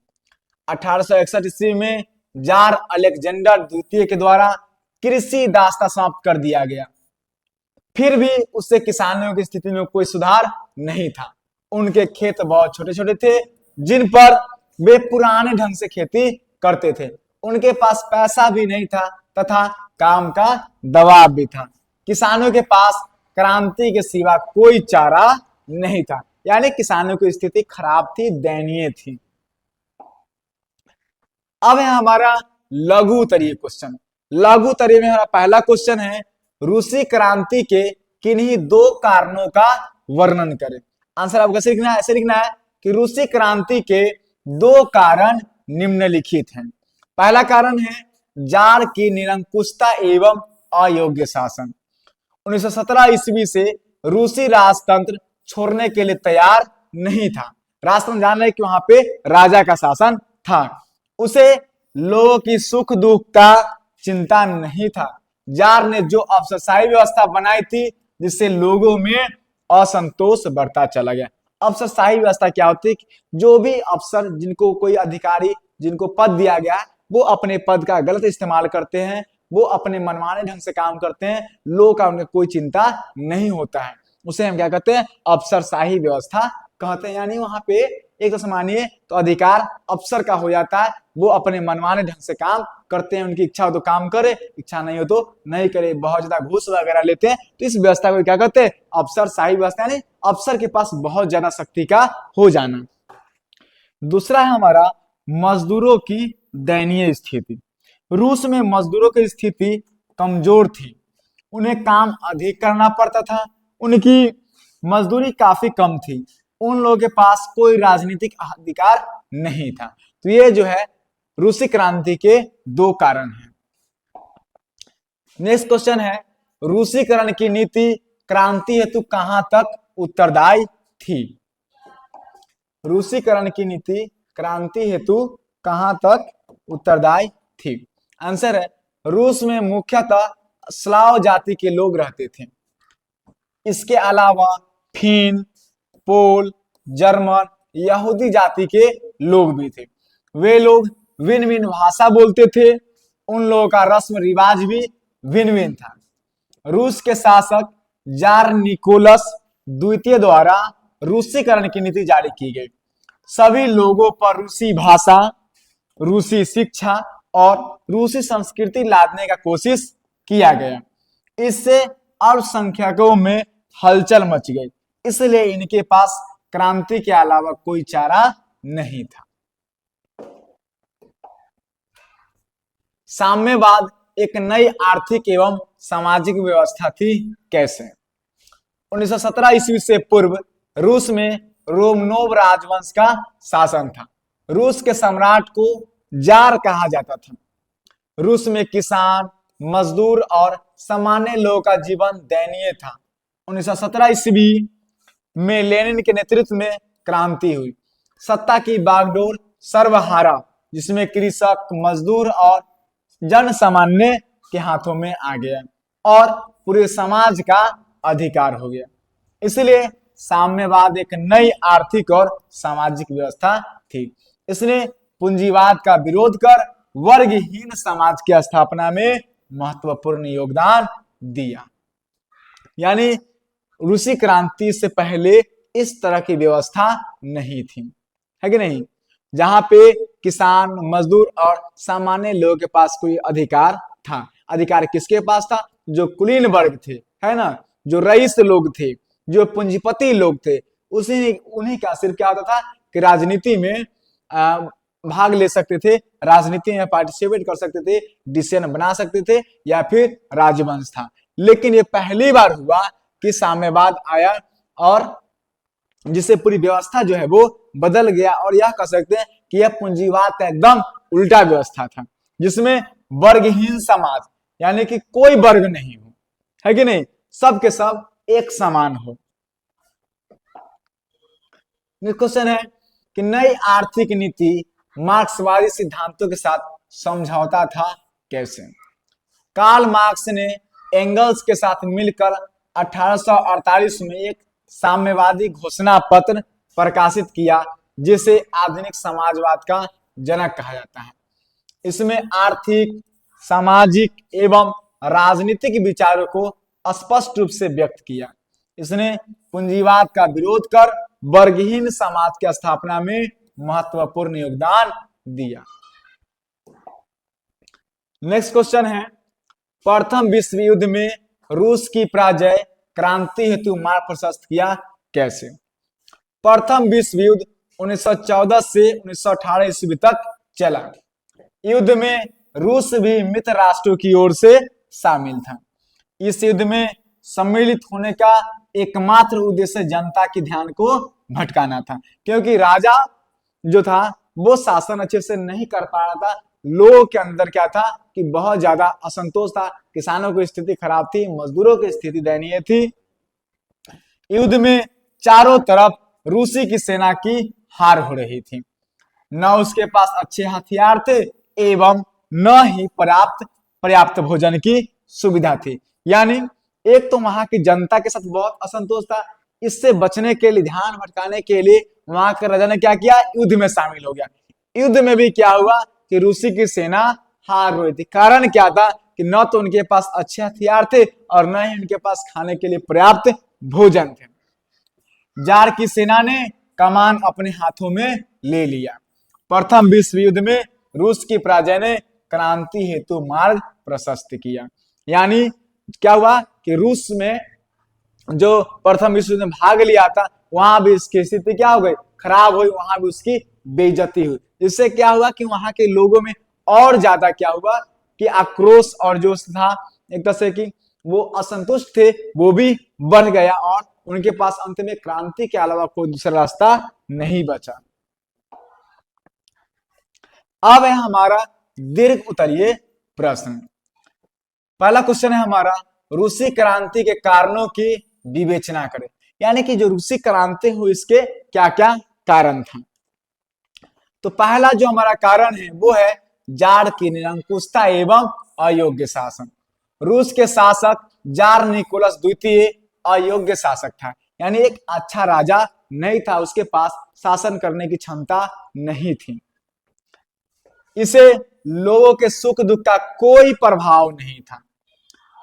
1861 ईस्वी में जार अलेक्जेंडर द्वितीय के द्वारा कृषि दास्ता समाप्त कर दिया गया। फिर भी उससे किसानों की स्थिति में कोई सुधार नहीं था। उनके खेत बहुत छोटे छोटे थे जिन पर वे पुराने ढंग से खेती करते थे। उनके पास पैसा भी नहीं था तथा काम का दबाव भी था। किसानों के पास क्रांति के सिवा कोई चारा नहीं था, यानी किसानों की स्थिति खराब थी, दयनीय थी। अब है हमारा लघु उत्तरीय क्वेश्चन। लघु उत्तरीय में हमारा पहला क्वेश्चन है, रूसी क्रांति के किन्हीं दो कारणों का वर्णन करें। आंसर आपको कैसे लिखना है? ऐसे लिखना है कि रूसी क्रांति के दो कारण निम्नलिखित हैं। पहला कारण है जार की निरंकुशता एवं अयोग्य शासन। 1917 ईस्वी से रूसी राजतंत्र छोड़ने के लिए तैयार नहीं था। राजतंत्र जान रहे कि वहां पे राजा का शासन था। उसे लोगों की सुख दुख का चिंता नहीं था। जार ने जो अफसरशाही व्यवस्था बनाई थी जिससे लोगों में असंतोष बढ़ता चला गया। अफसरशाही व्यवस्था क्या होती है? जो भी अफसर, जिनको कोई अधिकारी, जिनको पद दिया गया, वो अपने पद का गलत इस्तेमाल करते हैं, वो अपने मनमाने ढंग से काम करते हैं, लोगों का उन्हें कोई चिंता नहीं होता है। उसे हम क्या कहते हैं? अफसरशाही व्यवस्था कहते हैं। यानी वहां पे एक तो मानिए तो अधिकार अफसर का हो जाता है, वो अपने मनमाने ढंग से काम करते हैं। उनकी इच्छा हो तो काम करे, इच्छा नहीं हो तो नहीं करे। बहुत ज्यादा घूस वगैरह लेते हैं, तो इस व्यवस्था को क्या कहते हैं? अफसरशाही व्यवस्था, यानी अफसर के पास बहुत ज्यादा शक्ति का हो जाना। दूसरा है हमारा मजदूरों की दयनीय स्थिति। रूस में मजदूरों की स्थिति कमजोर थी, उन्हें काम अधिक करना पड़ता था, उनकी मजदूरी काफी कम थी, उन लोगों के पास कोई राजनीतिक अधिकार नहीं था। तो ये जो है रूसी क्रांति के दो कारण हैं। नेक्स्ट क्वेश्चन है, रूसीकरण की नीति क्रांति हेतु कहां तक उत्तरदायी थी? रूसीकरण की नीति क्रांति हेतु कहां तक उत्तरदायी थी? आंसर है, रूस में मुख्यतः स्लाव जाति के लोग रहते थे। इसके अलावा फिन, पोल, जर्मन, यहूदी जाति के लोग भी थे। वे लोग भिन्न भिन्न भाषा बोलते थे, उन लोगों का रस्म रिवाज भी भिन्न भिन्न था। रूस के शासक जार निकोलस द्वितीय द्वारा रूसीकरण की नीति जारी की गई। सभी लोगों पर रूसी भाषा, रूसी शिक्षा और रूसी संस्कृति लादने का कोशिश किया गया। इससे अल्पसंख्यकों में हलचल मच गई, इसलिए इनके पास क्रांति के अलावा कोई चारा नहीं था। साम्यवाद एक नई आर्थिक एवं सामाजिक व्यवस्था थी। कैसे? 1917 ईस्वी से पूर्व रूस में रोमनोव राजवंश का शासन था। रूस के सम्राट को जार कहा जाता था। रूस में किसान, मजदूर और सामान्य लोगों का जीवन दयनीय था। 1917 ईस्वी में लेनिन के नेतृत्व में क्रांति हुई। सत्ता की बागडोर सर्वहारा, जिसमें कृषक, मजदूर और जन सामान्य के हाथों में आ गया और पूरे समाज का अधिकार हो गया। इसलिए साम्यवाद एक नई आर्थिक और सामाजिक व्यवस्था थी। इसने पूंजीवाद का विरोध कर वर्गहीन समाज की स्थापना में महत्वपूर्ण योगदान दिया। यानी रूसी क्रांति से पहले इस तरह की व्यवस्था नहीं थी, है कि नहीं? जहां पे किसान, मजदूर और सामान्य लोगों के पास कोई अधिकार था। अधिकार किसके पास था? जो कुलीन वर्ग थे, है ना, जो रईस लोग थे, जो पूंजीपति लोग थे, उन्हीं का सिर्फ क्या होता था कि राजनीति में भाग ले सकते थे, राजनीति में पार्टिसिपेट कर सकते थे, डिसीजन बना सकते थे, या फिर राजवंश था। लेकिन ये पहली बार हुआ कि साम्यवाद आया और जिससे पूरी व्यवस्था जो है वो बदल गया। और यह कह सकते हैं कि यह पूंजीवाद का एकदम उल्टा व्यवस्था था, जिसमें वर्गहीन समाज, यानी कि कोई वर्ग नहीं हो, है कि नहीं, सब के सब एक समान हो। क्वेश्चन है कि नई आर्थिक नीति मार्क्सवादी सिद्धांतों के साथ समझौता था। कैसे? कार्ल मार्क्स ने एंगल्स के साथ मिलकर 1848 में एक साम्यवादी घोषणा पत्र प्रकाशित किया, जिसे आधुनिक समाजवाद का जनक कहा जाता है। इसमें आर्थिक, सामाजिक एवं राजनीतिक विचारों को स्पष्ट रूप से व्यक्त किया। इसने पूंजीवाद का विरोध कर वर्गहीन समाज की स्थापना में महत्वपूर्ण योगदान दिया। नेक्स्ट क्वेश्चन है, प्रथम विश्व युद्ध में रूस की पराजय क्रांति हेतु मार्ग प्रशस्त किया कैसे? प्रथम विश्व युद्ध 1914 से 1918 ईस्वी तक चला। युद्ध में रूस भी मित्र राष्ट्रों की ओर से शामिल था। इस युद्ध में सम्मिलित होने का एकमात्र उद्देश्य जनता के ध्यान को भटकाना था, क्योंकि राजा जो था वो शासन अच्छे से नहीं कर पा रहा था। लोगों के अंदर क्या था कि बहुत ज्यादा असंतोष था, किसानों की स्थिति खराब थी, मजदूरों की स्थिति दयनीय थी। युद्ध में चारों तरफ रूसी की सेना की हार हो रही थी। न उसके पास अच्छे हथियार थे एवं न ही पर्याप्त भोजन की सुविधा थी। यानी एक तो वहां की जनता के साथ बहुत असंतोष था। इससे बचने के लिए, ध्यान भटकाने के लिए वहां के राजा ने क्या किया, युद्ध में शामिल हो गया। युद्ध में भी क्या हुआ कि रूसी की सेना हार रही थी। कारण क्या था कि न तो उनके पास अच्छे हथियार थे और न ही उनके पास खाने के लिए पर्याप्त भोजन थे। जार की सेना ने कमान अपने हाथों में ले लिया। प्रथम विश्व युद्ध में रूस की पराजय ने क्रांति हेतु मार्ग प्रशस्त किया। यानी क्या हुआ कि रूस में जो प्रथम विश्व युद्ध में भाग लिया था वहां भी इसकी स्थिति क्या हो गई, खराब हुई, वहां भी उसकी बेइज्जती हुई। इससे क्या हुआ कि वहां के लोगों में और ज्यादा क्या हुआ कि आक्रोश और जो था एक तरह से कि वो असंतुष्ट थे वो भी बढ़ गया और उनके पास अंत में क्रांति के अलावा कोई दूसरा रास्ता नहीं बचा। अब है हमारा दीर्घ उत्तरीय प्रश्न। पहला क्वेश्चन है हमारा, रूसी क्रांति के कारणों की विवेचना करें। यानी कि जो रूसी क्रांति हुई इसके क्या क्या कारण था। तो पहला जो हमारा कारण है वो है जार की निरंकुशता एवं अयोग्य शासन। रूस के शासक जार निकोलस द्वितीय अयोग्य शासक था। यानी एक अच्छा राजा नहीं था, उसके पास शासन करने की क्षमता नहीं थी। इसे लोगों के सुख दुख का कोई प्रभाव नहीं था।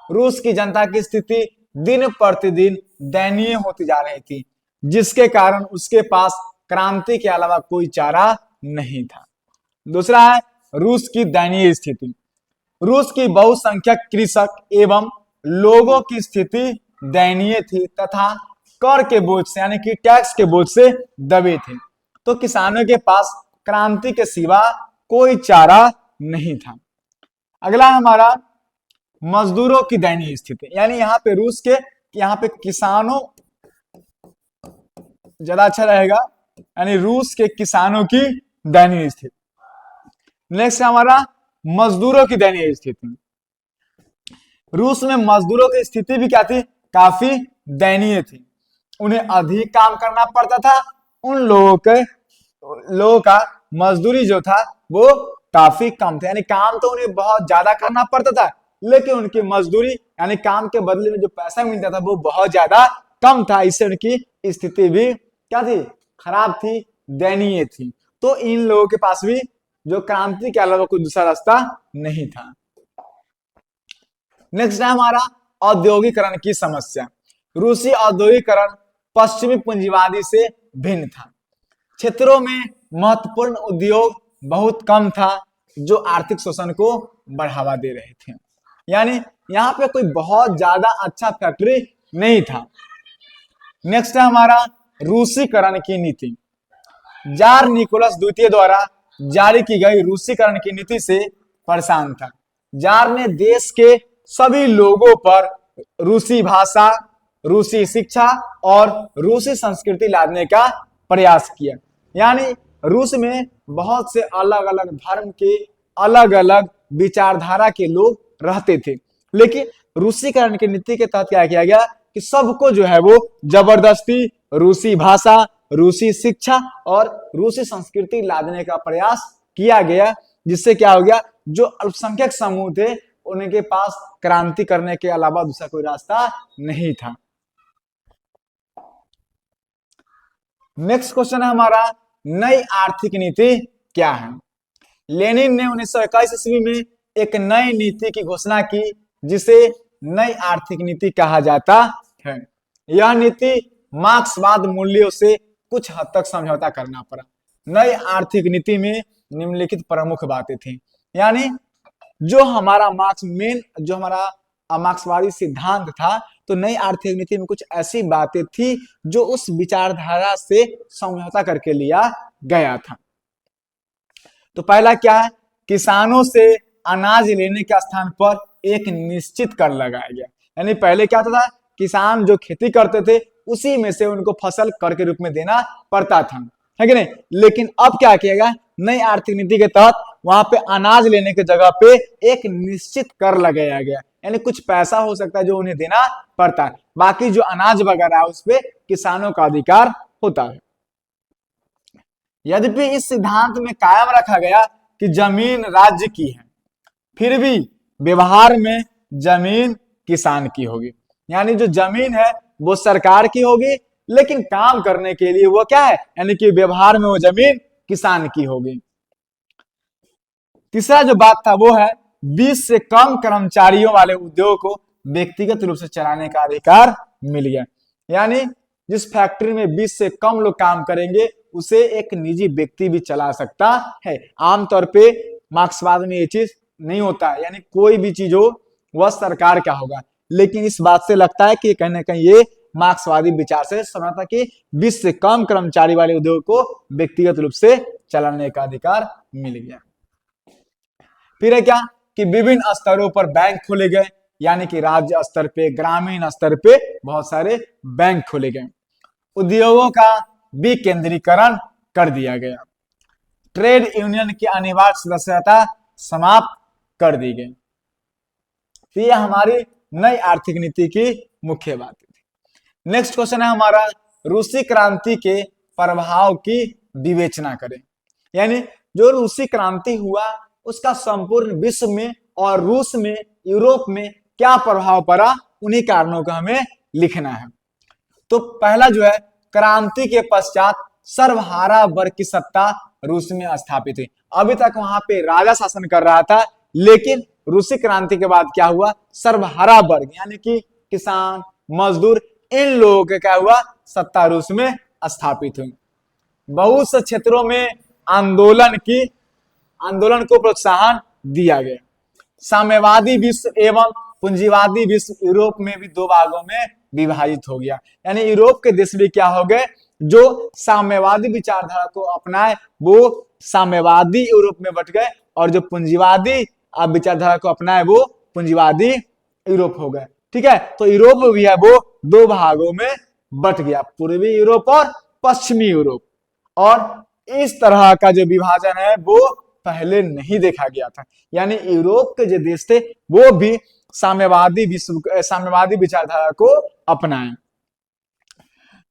रूस की जनता की स्थिति दिन प्रतिदिन दयनीय होती जा रही थी, जिसके कारण उसके पास क्रांति के अलावा कोई चारा नहीं था। दूसरा है रूस की दयनीय स्थिति। रूस की बहुसंख्यक कृषक एवं लोगों की स्थिति दयनीय थी तथा कर के बोझ से यानी कि टैक्स के बोझ से दबे थे। तो किसानों के पास क्रांति के सिवा कोई चारा नहीं था। अगला हमारा मजदूरों की दयनीय स्थिति। यानी यहाँ पे रूस के यहाँ पे किसानों ज्यादा अच्छा रहेगा, यानी रूस के किसानों की दयनीय स्थिति। नेक्स्ट हमारा मजदूरों की दयनीय स्थिति। रूस में मजदूरों की स्थिति भी क्या थी, काफी दयनीय थी। उन्हें अधिक काम करना पड़ता था। उन लोगों का मजदूरी जो था वो काफी कम था। यानी काम तो उन्हें बहुत ज्यादा करना पड़ता था, लेकिन उनकी मजदूरी यानी काम के बदले में जो पैसा मिलता था वो बहुत ज्यादा कम था। इससे उनकी स्थिति भी क्या थी, खराब थी, दयनीय थी। तो इन लोगों के पास भी जो क्रांति के अलावा कोई दूसरा रास्ता नहीं था। नेक्स्ट है हमारा औद्योगिकरण की समस्या। रूसी औद्योगिकरण पश्चिमी पूंजीवादी से भिन्न था। क्षेत्रों में महत्वपूर्ण उद्योग बहुत कम था जो आर्थिक शोषण को बढ़ावा दे रहे थे। यानी यहाँ पे कोई बहुत ज्यादा अच्छा फैक्ट्री नहीं था। नेक्स्ट है हमारा रूसीकरण की नीति। जार निकोलस द्वितीय द्वारा जारी की गई रूसीकरण की नीति से परेशान था। जार ने देश के सभी लोगों पर रूसी भाषा, रूसी शिक्षा और रूसी संस्कृति लादने का प्रयास किया। यानी रूस में बहुत से अलग अलग धर्म के, अलग अलग विचारधारा के लोग रहते थे, लेकिन रूसीकरण की नीति के तहत क्या किया गया कि सबको जो है वो जबरदस्ती रूसी भाषा, रूसी शिक्षा और रूसी संस्कृति लादने का प्रयास किया गया, जिससे क्या हो गया, जो अल्पसंख्यक समूह थे उनके पास क्रांति करने के अलावा दूसरा कोई रास्ता नहीं था। नेक्स्ट क्वेश्चन है हमारा, नई आर्थिक नीति क्या है। लेनिन ने 1921 ईस्वी में एक नई नीति की घोषणा की जिसे नई आर्थिक नीति कहा जाता है। यह नीति मार्क्सवाद मूल्यों से कुछ हद तक समझौता करना पड़ा। नई आर्थिक नीति में निम्नलिखित प्रमुख बातें थी, यानी जो हमारा मार्क्सवादी सिद्धांत था, तो नई आर्थिक नीति में कुछ ऐसी बातें थी जो उस विचारधारा से समझौता करके लिया गया था। तो पहला क्या है, किसानों से अनाज लेने के स्थान पर एक निश्चित कर लगाया गया। यानी पहले क्या था, किसान जो खेती करते थे उसी में से उनको फसल कर के रूप में देना पड़ता था, है कि नहीं। लेकिन अब क्या किया गया, नई आर्थिक नीति के तहत वहां पे अनाज लेने की जगह पे एक निश्चित कर लगाया गया। यानी कुछ पैसा हो सकता है जो उन्हें देना पड़ता है, बाकी जो अनाज वगैरह है उस पे किसानों का अधिकार होता है। यद्यपि इस सिद्धांत में कायम रखा गया कि जमीन राज्य की है, फिर भी व्यवहार में जमीन किसान की होगी। यानी जो जमीन है वो सरकार की होगी, लेकिन काम करने के लिए वो क्या है, यानी कि व्यवहार में वो जमीन किसान की होगी। तीसरा जो बात था वो है 20 से कम कर्मचारियों वाले उद्योग को व्यक्तिगत रूप से चलाने का अधिकार मिल गया। यानी जिस फैक्ट्री में 20 से कम लोग काम करेंगे उसे एक निजी व्यक्ति भी चला सकता है। आमतौर पे मार्क्सवाद में ये चीज नहीं होता है, यानी कोई भी चीज हो वह सरकार का होगा। लेकिन इस बात से लगता है कि कहीं ना कहीं ये मार्क्सवादी विचार से समझता कि 20 से कम कर्मचारी वाले उद्योग को व्यक्तिगत रूप से चलाने का अधिकार मिल गया। फिर है क्या कि विभिन्न स्तरों पर बैंक खोले गए, यानी कि राज्य स्तर पे, ग्रामीण स्तर पे बहुत सारे बैंक खोले गए। उद्योगों का विकेंद्रीकरण कर दिया गया। ट्रेड यूनियन की अनिवार्य सदस्यता समाप्त कर दी गई। तो ये हमारी नई आर्थिक नीति की मुख्य बातें थी। नेक्स्ट क्वेश्चन है हमारा, रूसी क्रांति के प्रभाव की विवेचना करें। यानी जो रूसी क्रांति हुआ उसका संपूर्ण विश्व में और रूस में, यूरोप में क्या प्रभाव पड़ा, उन्हीं कारणों को हमें लिखना है। तो पहला जो है, क्रांति के पश्चात सर्वहारा वर्ग की सत्ता रूस में स्थापित हुई। अभी तक वहां पे राजा शासन कर रहा था, लेकिन रूसी क्रांति के बाद क्या हुआ, सर्वहारा वर्ग यानी कि किसान, मजदूर, इन लोगों के क्या हुआ, सत्ता रूस में स्थापित हुई। बहुत से क्षेत्रों में आंदोलन को प्रोत्साहन दिया गया। साम्यवादी विश्व एवं पूंजीवादी विश्व यूरोप में भी दो भागों में विभाजित हो गया। यानी यूरोप के देश भी क्या हो गए, जो साम्यवादी विचारधारा को अपनाए वो साम्यवादी यूरोप में बट गए, और जो पूंजीवादी विचारधारा को अपनाए वो पूंजीवादी यूरोप हो गए। ठीक है, तो यूरोप भी है वो दो भागों में बट गया, पूर्वी यूरोप और पश्चिमी यूरोप। और इस तरह का जो विभाजन है वो पहले नहीं देखा गया था। यानी यूरोप के जो देश थे वो भी साम्यवादी विचारधारा को अपनाए।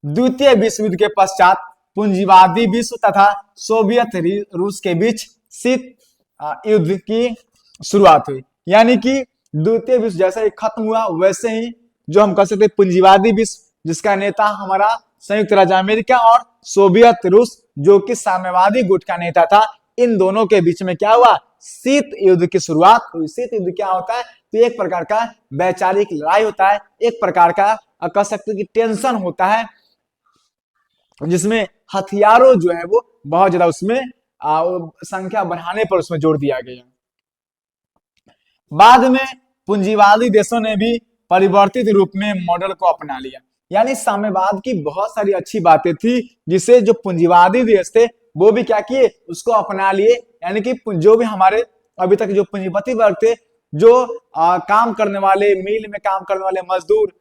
द्वितीय विश्व युद्ध के पश्चात पूंजीवादी विश्व तथा सोवियत रूस के बीच शीत युद्ध की शुरुआत हुई। यानी कि द्वितीय विश्व जैसा ही खत्म हुआ वैसे ही जो हम कह सकते पूंजीवादी विश्व, जिसका नेता हमारा संयुक्त राज्य अमेरिका, और सोवियत रूस जो कि साम्यवादी गुट का नेता था, इन दोनों के बीच में क्या हुआ, शीत युद्ध की शुरुआत हुई। शीत युद्ध क्या होता है, तो एक प्रकार का वैचारिक लड़ाई होता है, एक प्रकार का कह सकते कि टेंशन होता है, जिसमें हथियारों जो है वो बहुत ज्यादा उसमें संख्या बढ़ाने पर उसमें जोर दिया गया। बाद में पूंजीवादी देशों ने भी परिवर्तित रूप में मॉडल को अपना लिया। यानी साम्यवाद की बहुत सारी अच्छी बातें थी जिसे जो पूंजीवादी देश थे वो भी क्या किए, उसको अपना लिए। यानी कि जो भी हमारे अभी तक जो पूंजीपति वर्ग थे, जो काम करने वाले, मिल में काम करने वाले मजदूर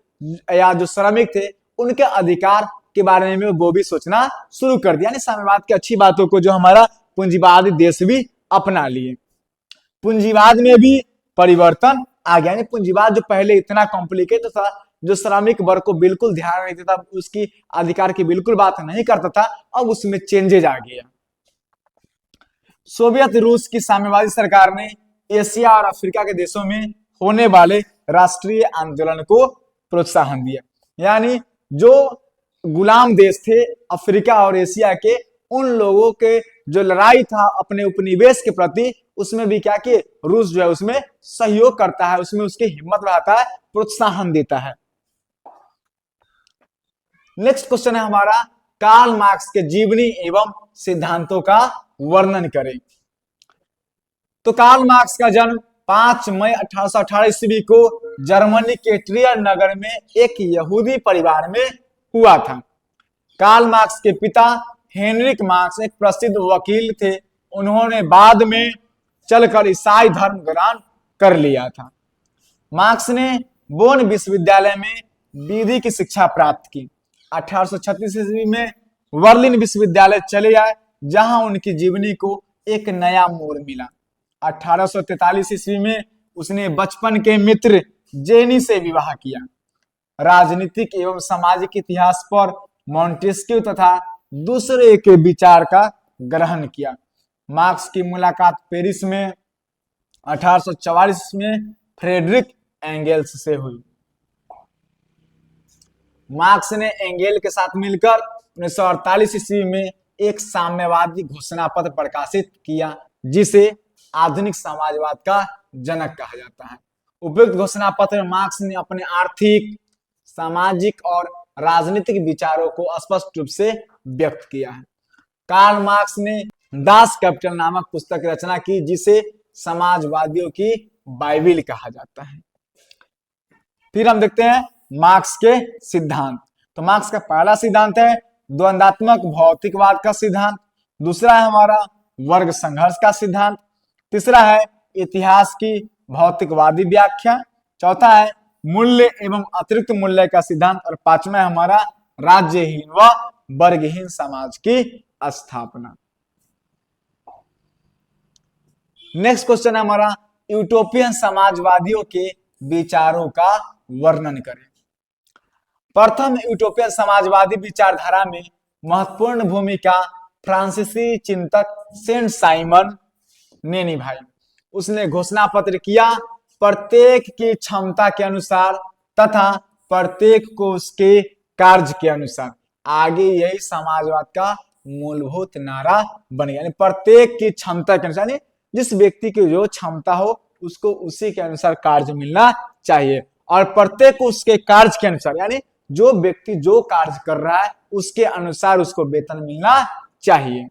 या जो श्रमिक थे, उनके अधिकार के बारे में वो भी सोचना शुरू कर दिया। यानी साम्यवाद की अच्छी बातों को जो हमारा पूंजीवादी देश भी अपना लिए। पूंजीवाद में भी परिवर्तन आ गया। यानी पूंजीवाद जो पहले इतना कॉम्प्लिकेटेड था, जो श्रमिक वर्ग को बिल्कुल ध्यान नहीं देता, उसकी अधिकार की बिल्कुल बात नहीं करता था, अब उसमें चेंजेज आ गया। सोवियत रूस की साम्यवादी सरकार ने एशिया और अफ्रीका के देशों में होने वाले राष्ट्रीय आंदोलन को प्रोत्साहन दिया। यानी जो गुलाम देश थे अफ्रीका और एशिया के, उन लोगों के जो लड़ाई था अपने उपनिवेश के प्रति, उसमें भी क्या कि रूस जो है उसमें सहयोग करता है, उसमें उसकी हिम्मत बढ़ाता है, प्रोत्साहन देता है। नेक्स्ट क्वेश्चन है हमारा, कार्ल मार्क्स के जीवनी एवं सिद्धांतों का वर्णन करें। तो कार्ल मार्क्स का जन्म 5 मई 1818 ईस्वी को जर्मनी के ट्रियर नगर में एक यहूदी परिवार में हुआ था। कार्ल मार्क्स के पिता हेनरिक मार्क्स एक प्रसिद्ध वकील थे। उन्होंने बाद में चलकर ईसाई धर्म ग्रहण कर लिया था। मार्क्स ने बोन विश्वविद्यालय में विधि की शिक्षा प्राप्त की। 1836 ईस्वी में बर्लिन विश्वविद्यालय चले आए, जहां उनकी जीवनी को एक नया मोड़ मिला। 1843 ईस्वी में उसने बचपन के मित्र जेनी से विवाह किया। राजनीतिक एवं सामाजिक इतिहास पर मॉन्टेस्क्यू तथा दूसरे के विचार का ग्रहण किया। मार्क्स की मुलाकात पेरिस में 1844 में फ्रेडरिक एंगेल्स से हुई। मार्क्स ने एंगेल के साथ मिलकर 1948 ईस्वी में एक साम्यवादी घोषणा पत्र प्रकाशित किया, जिसे आधुनिक समाजवाद का जनक कहा जाता है। उपयुक्त घोषणा पत्र मार्क्स ने अपने आर्थिक, सामाजिक और राजनीतिक विचारों को स्पष्ट रूप से व्यक्त किया है। कार्ल मार्क्स ने दास कैपिटल नामक पुस्तक की रचना की, जिसे समाजवादियों की बाइबिल कहा जाता है। फिर हम देखते हैं मार्क्स के सिद्धांत। तो मार्क्स का पहला सिद्धांत है द्वंदात्मक भौतिकवाद का सिद्धांत। दूसरा है हमारा वर्ग संघर्ष का सिद्धांत। तीसरा है इतिहास की भौतिकवादी व्याख्या। चौथा है मूल्य एवं अतिरिक्त मूल्य का सिद्धांत। और पांचवा है हमारा राज्यहीन व वर्गहीन समाज की स्थापना। नेक्स्ट क्वेश्चन है हमारा, यूटोपियन समाजवादियों के विचारों का वर्णन करें। प्रथम यूटोपियन समाजवादी विचारधारा में महत्वपूर्ण भूमिका फ्रांसीसी चिंतक सेंट साइमन ने निभाई। उसने घोषणा पत्र किया, प्रत्येक की क्षमता के अनुसार तथा प्रत्येक को उसके कार्य के अनुसार। आगे यही समाजवाद का मूलभूत नारा बन गया। यानी प्रत्येक की क्षमता के अनुसार, जिस व्यक्ति की जो क्षमता हो उसको उसी के अनुसार कार्य मिलना चाहिए, और प्रत्येक को उसके कार्य के अनुसार, यानी जो व्यक्ति जो कार्य कर रहा है उसके अनुसार उसको वेतन मिलना चाहिए।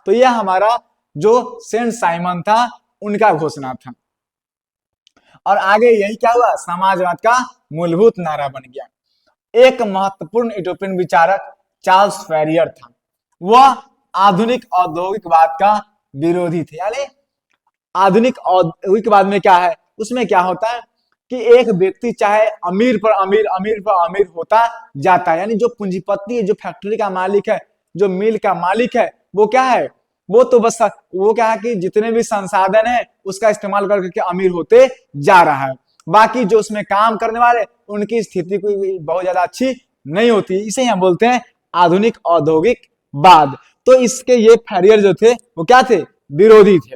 तो यह हमारा जो सेंट साइमन था उनका घोषणा था। और आगे यही क्या हुआ, समाजवाद का मूलभूत नारा बन गया। एक महत्वपूर्ण यूटोपियन विचारक चार्ल्स फैरियर था। वह आधुनिक औद्योगिकवाद का विरोधी थे। यानी आधुनिक औद्योगिकवाद में क्या है, उसमें क्या होता है कि एक व्यक्ति चाहे अमीर पर अमीर, अमीर पर अमीर होता जाता है। यानी जो पूंजीपति है, जो फैक्ट्री का मालिक है, जो मिल का मालिक है, वो क्या है, वो तो बस वो क्या है कि जितने भी संसाधन है उसका इस्तेमाल करके अमीर होते जा रहा है। बाकी जो उसमें काम करने वाले उनकी स्थिति कोई बहुत ज्यादा अच्छी नहीं होती। इसे हम बोलते हैं आधुनिक औद्योगिकवाद। तो इसके ये फैरियर जो थे वो क्या थे, विरोधी थे।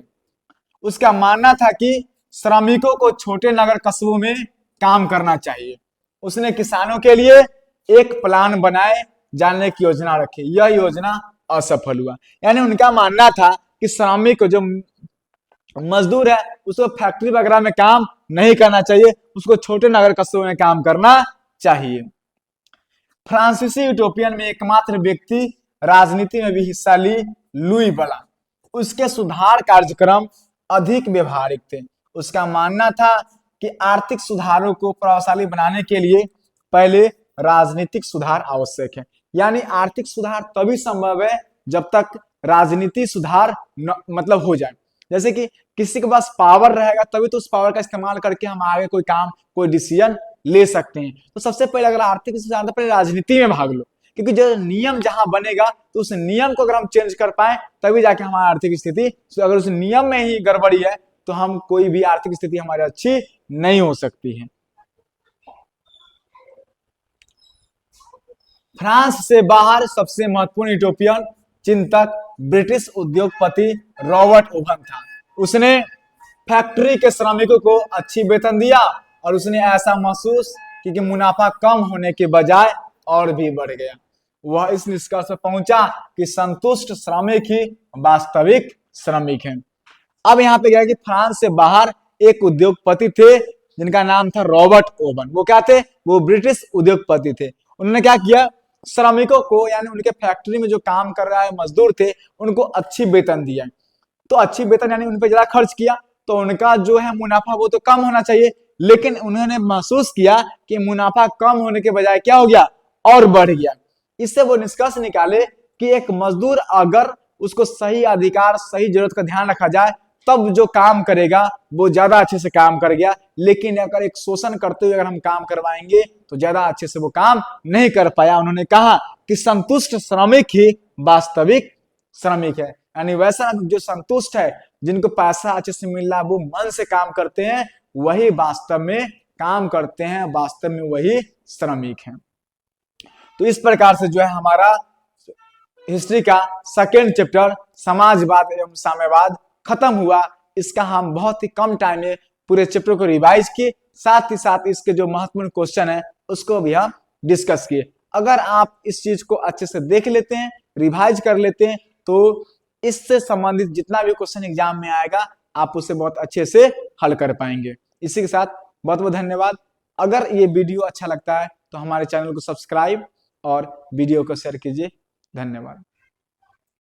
उसका मानना था कि श्रमिकों को छोटे नगर कस्बों में काम करना चाहिए। उसने किसानों के लिए एक प्लान बनाए जाने की योजना रखी। यह योजना असफल हुआ। यानी उनका मानना था कि श्रमिक जो मजदूर है उसको फैक्ट्री वगैरह में काम नहीं करना चाहिए, उसको छोटे नगर कस्बों में काम करना चाहिए। फ्रांसीसी यूटोपियन में एकमात्र व्यक्ति राजनीति में भी हिस्सा ली लुई ब्लां। उसके सुधार कार्यक्रम अधिक व्यवहारिक थे। उसका मानना था कि आर्थिक सुधारों को प्रभावशाली बनाने के लिए पहले राजनीतिक सुधार आवश्यक है। यानी आर्थिक सुधार तभी संभव है जब तक राजनीति सुधार मतलब हो जाए। जैसे कि किसी के पास पावर रहेगा तभी तो उस पावर का इस्तेमाल करके हम आगे कोई काम, कोई डिसीजन ले सकते हैं। तो सबसे पहले अगर आर्थिक सुधार, पहले राजनीति में भाग लो, क्योंकि जो नियम जहां बनेगा तो उस नियम को अगर हम चेंज कर पाए तभी जाके हमारी आर्थिक स्थिति, अगर उस नियम में ही गड़बड़ी है तो हम कोई भी आर्थिक स्थिति हमारी अच्छी नहीं हो सकती है। फ्रांस से बाहर सबसे महत्वपूर्ण यूटोपियन चिंतक ब्रिटिश उद्योगपति रॉबर्ट ओवन था। उसने फैक्ट्री के श्रमिकों को अच्छी वेतन दिया और उसने ऐसा महसूस कि मुनाफा कम होने के बजाय और भी बढ़ गया। वह इस निष्कर्ष पर पहुंचा कि संतुष्ट श्रमिक ही वास्तविक श्रमिक हैं। अब यहाँ पे क्या है कि फ्रांस से बाहर एक उद्योगपति थे जिनका नाम था रॉबर्ट ओवन। वो क्या थे? वो ब्रिटिश उद्योगपति थे। उन्होंने क्या किया, श्रमिकों को यानी उनके फैक्ट्री में जो काम कर रहा है मजदूर थे उनको अच्छी वेतन दिया। तो अच्छी वेतन यानी उन पर ज्यादा खर्च किया तो उनका जो है मुनाफा वो तो कम होना चाहिए, लेकिन उन्होंने महसूस किया कि मुनाफा कम होने के बजाय क्या हो गया, और बढ़ गया। इससे वो निष्कर्ष निकाले कि एक मजदूर अगर उसको सही अधिकार सही जरूरत का ध्यान रखा जाए तब जो काम करेगा वो ज्यादा अच्छे से काम कर गया, लेकिन अगर एक शोषण करते हुए अगर हम काम करवाएंगे तो ज्यादा अच्छे से वो काम नहीं कर पाया। उन्होंने कहा कि संतुष्ट श्रमिक ही वास्तविक श्रमिक है, यानी वैसा जो संतुष्ट है, जिनको पैसा अच्छे से मिल रहा है, वो मन से काम करते हैं, वही वास्तव में काम करते हैं, वास्तव में वही श्रमिक हैं। तो इस प्रकार से जो है हमारा हिस्ट्री का सेकेंड चैप्टर समाजवाद एवं साम्यवाद खत्म हुआ। इसका हम बहुत ही कम टाइम में पूरे चैप्टर को रिवाइज किए, साथ ही साथ इसके जो महत्वपूर्ण क्वेश्चन है उसको भी हम डिस्कस किए। अगर आप इस चीज को अच्छे से देख लेते हैं, रिवाइज कर लेते हैं, तो इससे संबंधित जितना भी क्वेश्चन एग्जाम में आएगा आप उसे बहुत अच्छे से हल कर पाएंगे। इसी के साथ बहुत बहुत धन्यवाद। अगर ये वीडियो अच्छा लगता है तो हमारे चैनल को सब्सक्राइब और वीडियो को शेयर कीजिए। धन्यवाद।